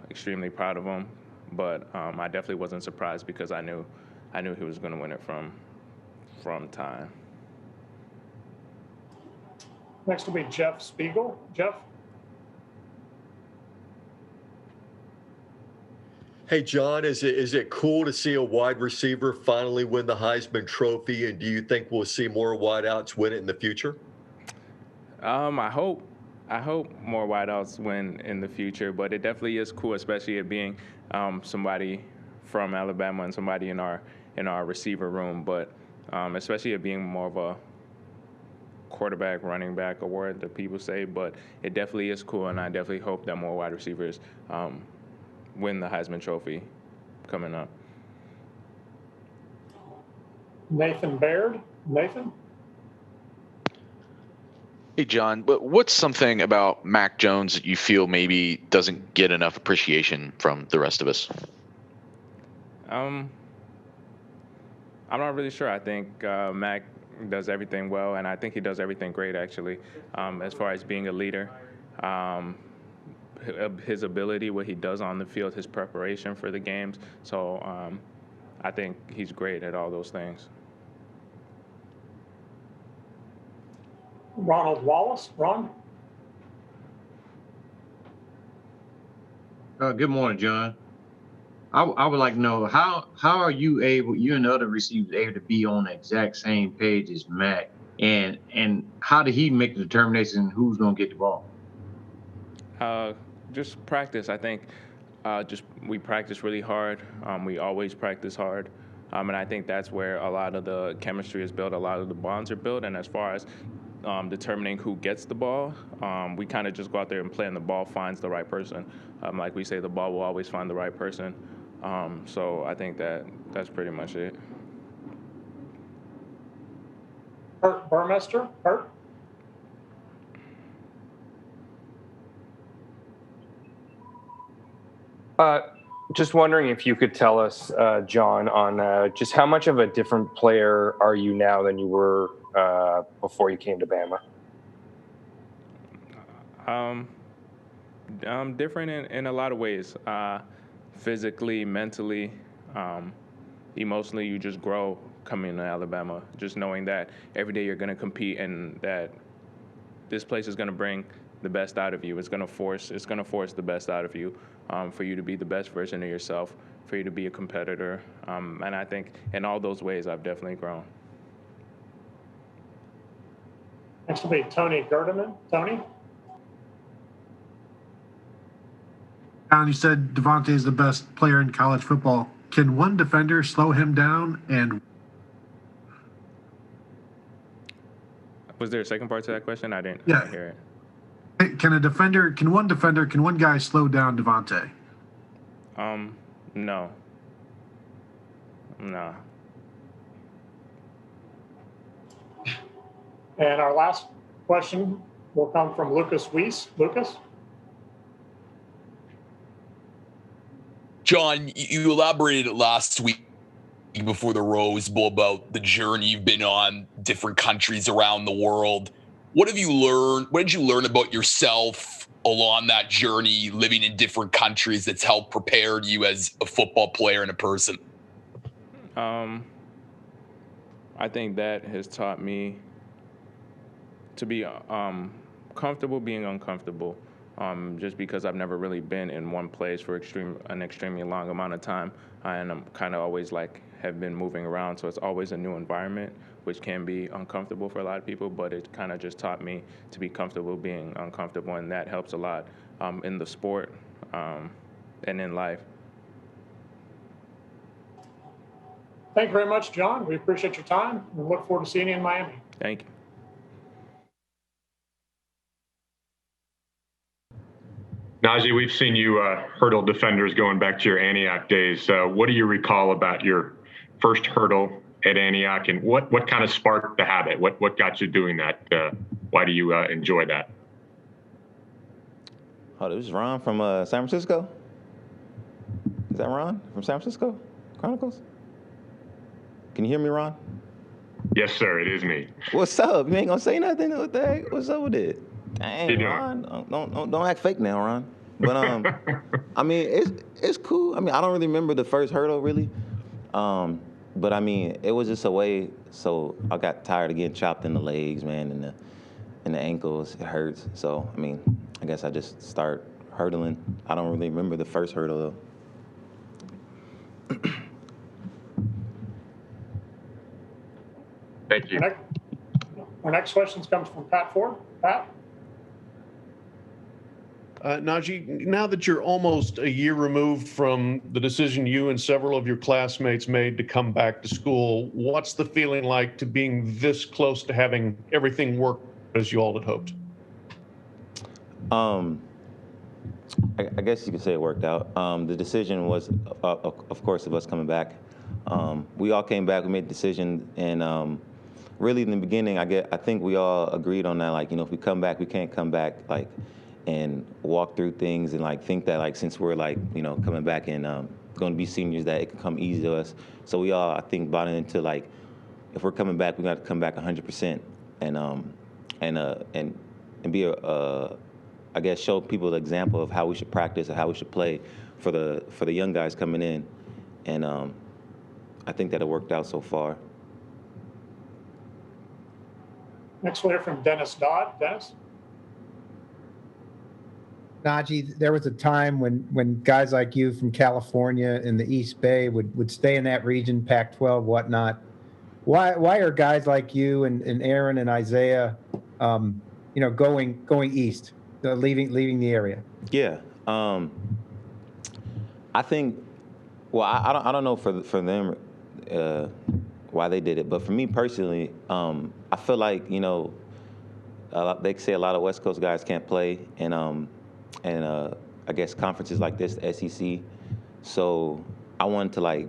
Extremely proud of him, but I definitely wasn't surprised because I knew he was going to win it from time. Next will be Jeff Spiegel. Jeff? Hey, John, is it cool to see a wide receiver finally win the Heisman Trophy, and do you think we'll see more wideouts win it in the future? I hope more wideouts win in the future, but it definitely is cool, especially it being somebody from Alabama and somebody in our receiver room, but especially it being more of a quarterback, running back award that people say, but it definitely is cool, and I definitely hope that more wide receivers win the Heisman Trophy coming up. Nathan Baird. Nathan? Hey, John, but what's something about Mac Jones that you feel maybe doesn't get enough appreciation from the rest of us? I'm not really sure. I think Mac does everything well, and I think he does everything great, actually, as far as being a leader. His ability, what he does on the field, his preparation for the games. So I think he's great at all those things. Ronald Wallace. Ron? Good morning, John. I would like to know how are you able, you and the other receivers able to be on the exact same page as Mac, and how did he make the determination who's going to get the ball? Just practice. I think just we practice really hard. We always practice hard. And I think that's where a lot of the chemistry is built, a lot of the bonds are built. And as far as determining who gets the ball, we kind of just go out there and play, and the ball finds the right person. Like we say, the ball will always find the right person. So I think that's pretty much it. Kurt Burmester. Kurt? Just wondering if you could tell us, John, on just how much of a different player are you now than you were before you came to Bama? I'm different in a lot of ways. Physically, mentally, emotionally, you just grow coming to Alabama. Just knowing that every day you're going to compete, and that this place is going to bring the best out of you. It's going to force the best out of you, for you to be the best version of yourself, for you to be a competitor. And I think in all those ways, I've definitely grown. Next will be Tony Gerdeman. Tony? Alan, you said Devontae is the best player in college football. Can one defender slow him down? And Was there a second part to that question? I didn't hear it. can one guy slow down Devontae? No. And our last question will come from Lucas Weiss. Lucas? John, you elaborated last week before the Rose Bowl about the journey you've been on, different countries around the world. What have you learned? What did you learn about yourself along that journey, living in different countries, that's helped prepare you as a football player and a person? I think that has taught me to be comfortable being uncomfortable. Just because I've never really been in one place for an extremely long amount of time, and I'm kind of always have been moving around, so it's always a new environment, which can be uncomfortable for a lot of people, but it kind of just taught me to be comfortable being uncomfortable, and that helps a lot in the sport and in life. Thank you very much, John. We appreciate your time and look forward to seeing you in Miami. Thank you. Najee, we've seen you hurdle defenders going back to your Antioch days. What do you recall about your first hurdle at Antioch, and what kind of sparked the habit? What got you doing that? Why do you enjoy that? Oh, this is Ron from San Francisco. Is that Ron from San Francisco Chronicles? Can you hear me, Ron? Yes, sir. It is me. What's up? You ain't gonna say nothing? What the heck? What's up with it? Dang, Ron, don't act fake now, Ron. But I mean, it's cool. I mean, I don't really remember the first hurdle really, but I mean, it was just a way. So I got tired of getting chopped in the legs, man, and the ankles. It hurts. So I mean, I guess I just start hurdling. I don't really remember the first hurdle though. Thank you. Our next question comes from Pat Ford. Pat? Najee, now that you're almost a year removed from the decision you and several of your classmates made to come back to school, what's the feeling like to being this close to having everything work as you all had hoped? I guess you could say it worked out. The decision was, of course, of us coming back. We all came back, we made the decision, and really in the beginning, I think we all agreed on that, like, you know, if we come back, we can't come back, like, and walk through things and like think that like since we're like, you know, coming back and going to be seniors, that it can come easy to us. So we all, I think, bought into like, if we're coming back, we got to come back 100% and be I guess show people the example of how we should practice and how we should play for the young guys coming in, and I think that it worked out so far. Next we'll hear from Dennis Dodd. Dennis? Najee, there was a time when guys like you from California in the East Bay would stay in that region, Pac-12, whatnot. Why are guys like you and Aaron and Isaiah, going east, leaving the area? Yeah, I think. Well, I don't know for them why they did it, but for me personally, I feel like they say a lot of West Coast guys can't play, and I guess conferences like this, the SEC. So I wanted to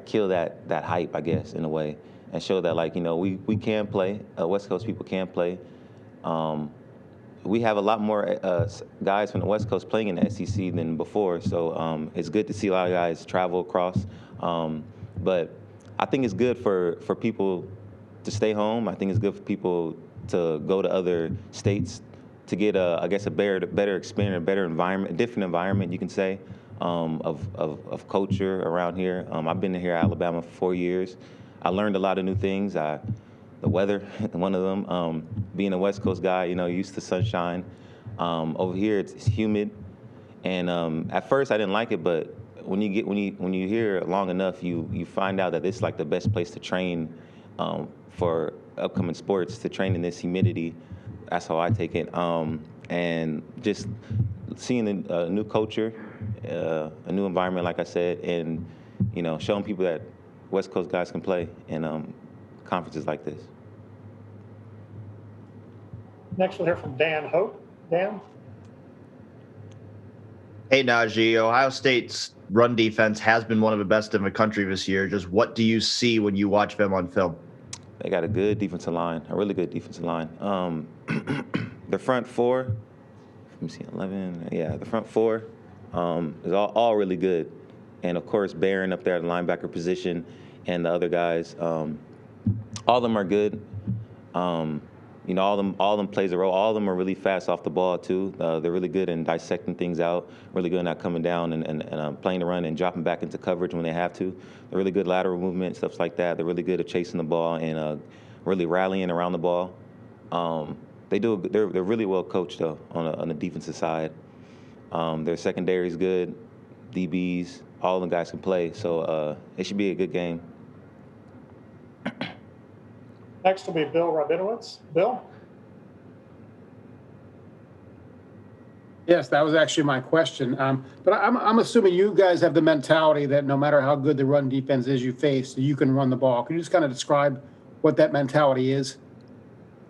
kill that hype, I guess, in a way, and show that we can play. West Coast people can play. We have a lot more guys from the West Coast playing in the SEC than before, so it's good to see a lot of guys travel across. But I think it's good for people to stay home. I think it's good for people to go to other states to get a better experience, a better environment, a different environment, you can say, of culture around here. I've been here in Alabama for 4 years. I learned a lot of new things. The weather, one of them. Being a West Coast guy, used to sunshine. Over here, it's humid, and at first I didn't like it, but when you hear it long enough, you find out that it's like the best place to train for upcoming sports, to train in this humidity. That's how I take it. And just seeing a new culture, a new environment, like I said, and showing people that West Coast guys can play in conferences like this. Next, we'll hear from Dan Hope. Dan? Hey, Najee. Ohio State's run defense has been one of the best in the country this year. Just what do you see when you watch them on film? They got a good defensive line, a really good defensive line. The front four, let me see, 11. Yeah, the front four is all really good. And, of course, Barron up there at the linebacker position and the other guys, all of them are good. All of them plays a role. All of them are really fast off the ball, too. They're really good in dissecting things out, really good in not coming down and playing the run and dropping back into coverage when they have to. They're really good lateral movement, stuff like that. They're really good at chasing the ball and really rallying around the ball. They're really well coached, though, on the defensive side. Their secondary is good. DBs, all of them guys can play. So it should be a good game. Next will be Bill Rabinowitz. Bill? Yes, that was actually my question. But I'm assuming you guys have the mentality that no matter how good the run defense is you face, you can run the ball. Can you just kind of describe what that mentality is?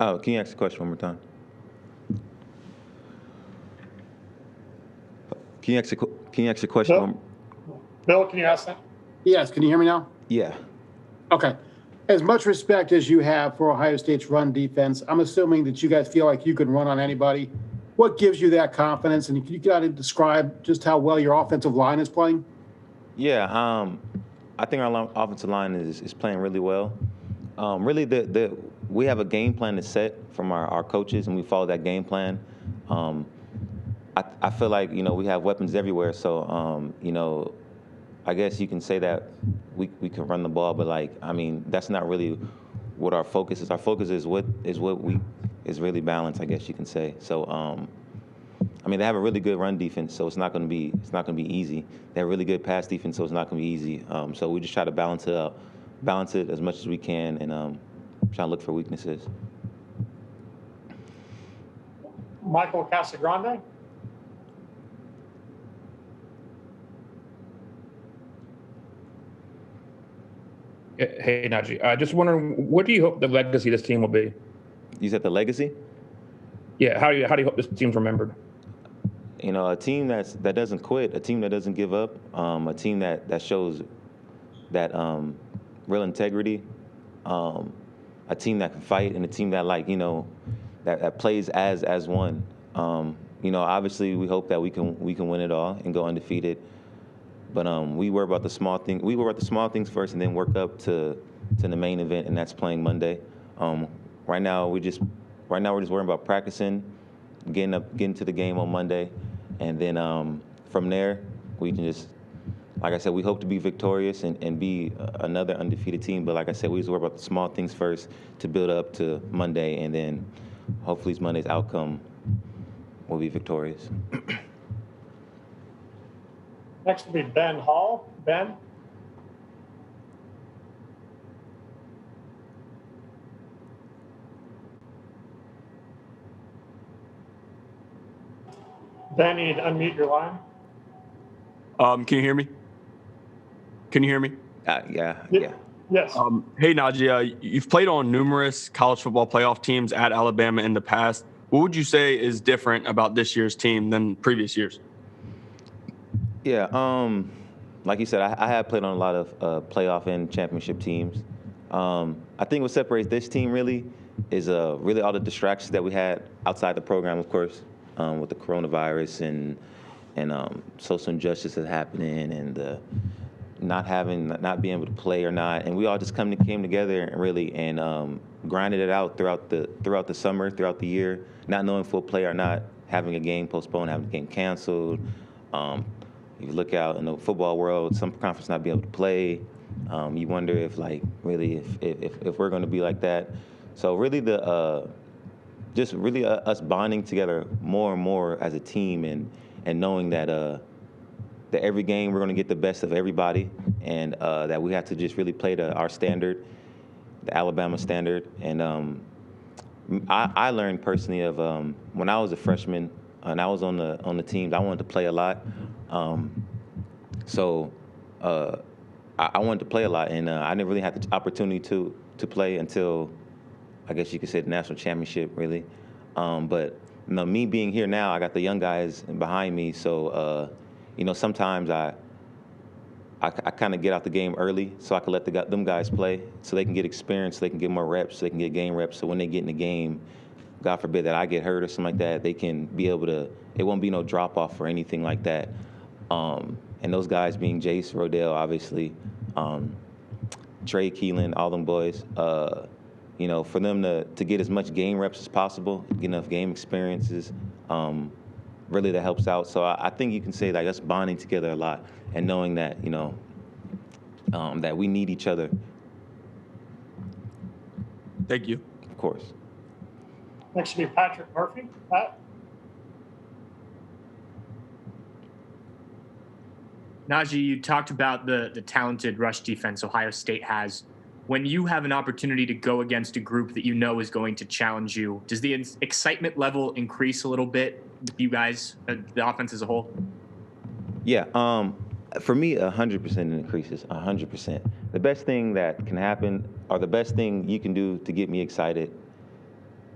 Oh, can you ask the question one more time? Can you ask the question? Bill, can you ask that? Yes. Can you hear me now? Yeah. Okay. As much respect as you have for Ohio State's run defense, I'm assuming that you guys feel like you can run on anybody. What gives you that confidence? And can you kind of describe just how well your offensive line is playing? Yeah, I think our offensive line is playing really well. Really, we have a game plan that's set from our coaches, and we follow that game plan. I feel like, we have weapons everywhere. So, I guess you can say that we can run the ball, but that's not really what our focus is. Our focus is what is really balanced, I guess you can say. So, they have a really good run defense, so it's not going to be easy. They have a really good pass defense, so it's not going to be easy. So we just try to balance it as much as we can, and try to look for weaknesses. Michael Casagrande. Hey, Najee. Just wondering, what do you hope the legacy of this team will be? You said the legacy? Yeah. How do you hope this team's remembered? A team that doesn't quit, a team that doesn't give up, a team that shows that real integrity, a team that can fight, and a team that that plays as one. Obviously we hope that we can win it all and go undefeated. But we worry about the small things. We worry about the small things first, and then work up to the main event, and that's playing Monday. Right now we're just worrying about practicing, getting to the game on Monday, and then from there we can just like I said, we hope to be victorious and be another undefeated team. But like I said, we just worry about the small things first to build up to Monday, and then hopefully Monday's outcome will be victorious. Next will be Ben Hall. Ben? Ben, you need to unmute your line. Can you hear me? Can you hear me? Yeah. Yes. Hey, Najee, you've played on numerous college football playoff teams at Alabama in the past. What would you say is different about this year's team than previous years? Yeah, like you said, I have played on a lot of playoff and championship teams. I think what separates this team really is really all the distractions that we had outside the program, of course, with the coronavirus and social injustice that's happening and not being able to play or not, and we all just came together and really grinded it out throughout the summer, throughout the year, not knowing if we'll play or not, having a game postponed, having a game canceled. If you look out in the football world, some conference not be able to play. You wonder if if we're going to be like that. So really us bonding together more and more as a team and knowing that every game we're going to get the best of everybody and that we have to just really play to our standard, the Alabama standard. And I learned personally of when I was a freshman and I was on the teams, I wanted to play a lot. So I wanted to play a lot, and I didn't really have the opportunity to play until, I guess you could say, the national championship, really. But me being here now, I got the young guys behind me, so sometimes I kind of get out the game early so I can let them guys play, so they can get experience, so they can get more reps, so they can get game reps. So when they get in the game, God forbid that I get hurt or something like that, they can be able to. It won't be no drop off or anything like that. And those guys being Jace, Rodell, obviously, Trey, Keelan, all them boys. For them to get as much game reps as possible, get enough game experiences, really that helps out. So I think you can say like us bonding together a lot and knowing that that we need each other. Thank you. Of course. Next will be Patrick Murphy. Pat? Najee, you talked about the talented rush defense Ohio State has. When you have an opportunity to go against a group that you know is going to challenge you, does the excitement level increase a little bit with you guys, the offense as a whole? Yeah, for me, 100% increases, 100%. The best thing that can happen, or the best thing you can do to get me excited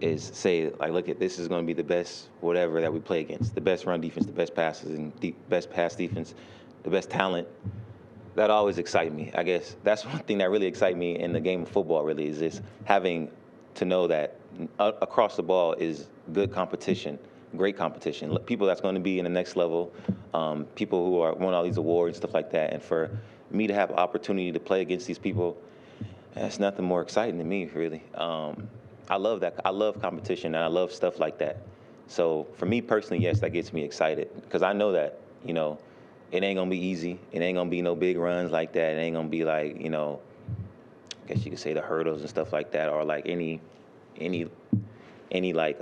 is say, like, look, this is going to be the best whatever that we play against, the best run defense, the best passes, and best pass defense, the best talent. That always excites me. I guess that's one thing that really excites me in the game of football, really, is just having to know that across the ball is good competition, great competition, people that's going to be in the next level, people who are won all these awards, stuff like that. And for me to have an opportunity to play against these people, that's nothing more exciting than me, really. I love that. I love competition, and I love stuff like that. So for me personally, yes, that gets me excited because I know that, it ain't gonna be easy. It ain't gonna be no big runs like that. It ain't gonna be like, I guess you could say the hurdles and stuff like that, or like any like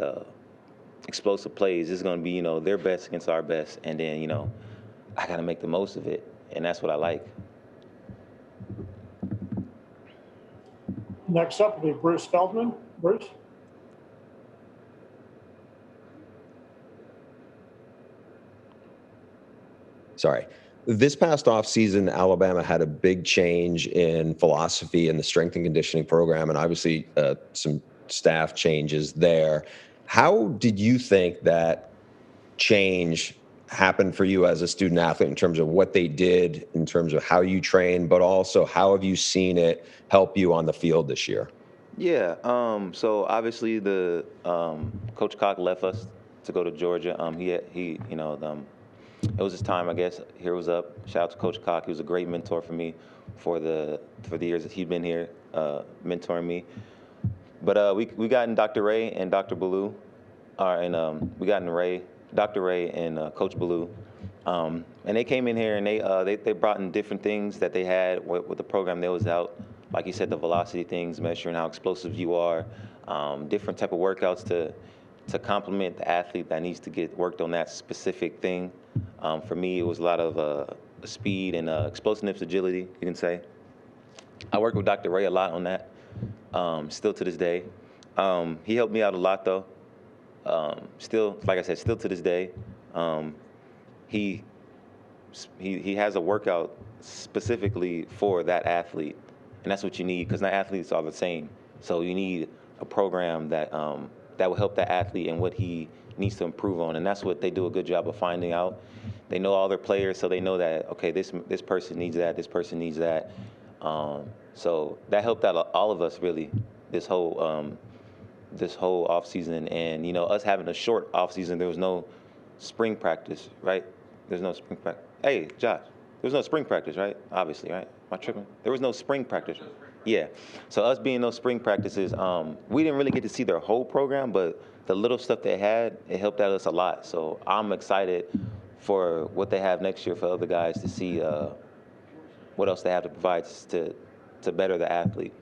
explosive plays. It's gonna be, their best against our best, and then, I gotta make the most of it, and that's what I like. Next up will be Bruce Feldman. Bruce? Sorry. This past offseason, Alabama had a big change in philosophy in the strength and conditioning program, and obviously some staff changes there. How did you think that change happened for you as a student athlete in terms of what they did, in terms of how you train, but also how have you seen it help you on the field this year? Yeah. So obviously the Coach Cock left us to go to Georgia. It was his time, I guess. Here was up. Shout out to Coach Cock. He was a great mentor for me for the years that he'd been here, mentoring me. But we got in Dr. Ray and Dr. Ballou, we got in Dr. Ray and Coach Ballou. And they came in here and they brought in different things that they had with the program that was out. Like you said, the velocity things, measuring how explosive you are, different type of workouts to complement the athlete that needs to get worked on that specific thing. For me, it was a lot of speed and explosiveness, agility, you can say. I worked with Dr. Ray a lot on that, still to this day. He helped me out a lot, though. Still, like I said, still to this day. He has a workout specifically for that athlete, and that's what you need because not athletes are the same. So you need a program that will help that athlete and what he needs to improve on, and that's what they do a good job of finding out. They know all their players, so they know that okay, this person needs that, this person needs that. So that helped out all of us really this whole off season, and us having a short off season. There was no spring practice, right? There's no spring practice. Hey, Josh, there's no spring practice, right? Obviously, right? Am I tripping? There was no spring practice. Yeah. So us being those spring practices, we didn't really get to see their whole program, but the little stuff they had, it helped out us a lot. So I'm excited for what they have next year for other guys to see what else they have to provide to better the athlete.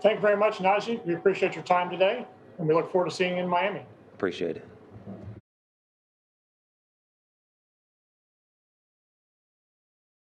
Thank you very much, Najee. We appreciate your time today, and we look forward to seeing you in Miami. Appreciate it.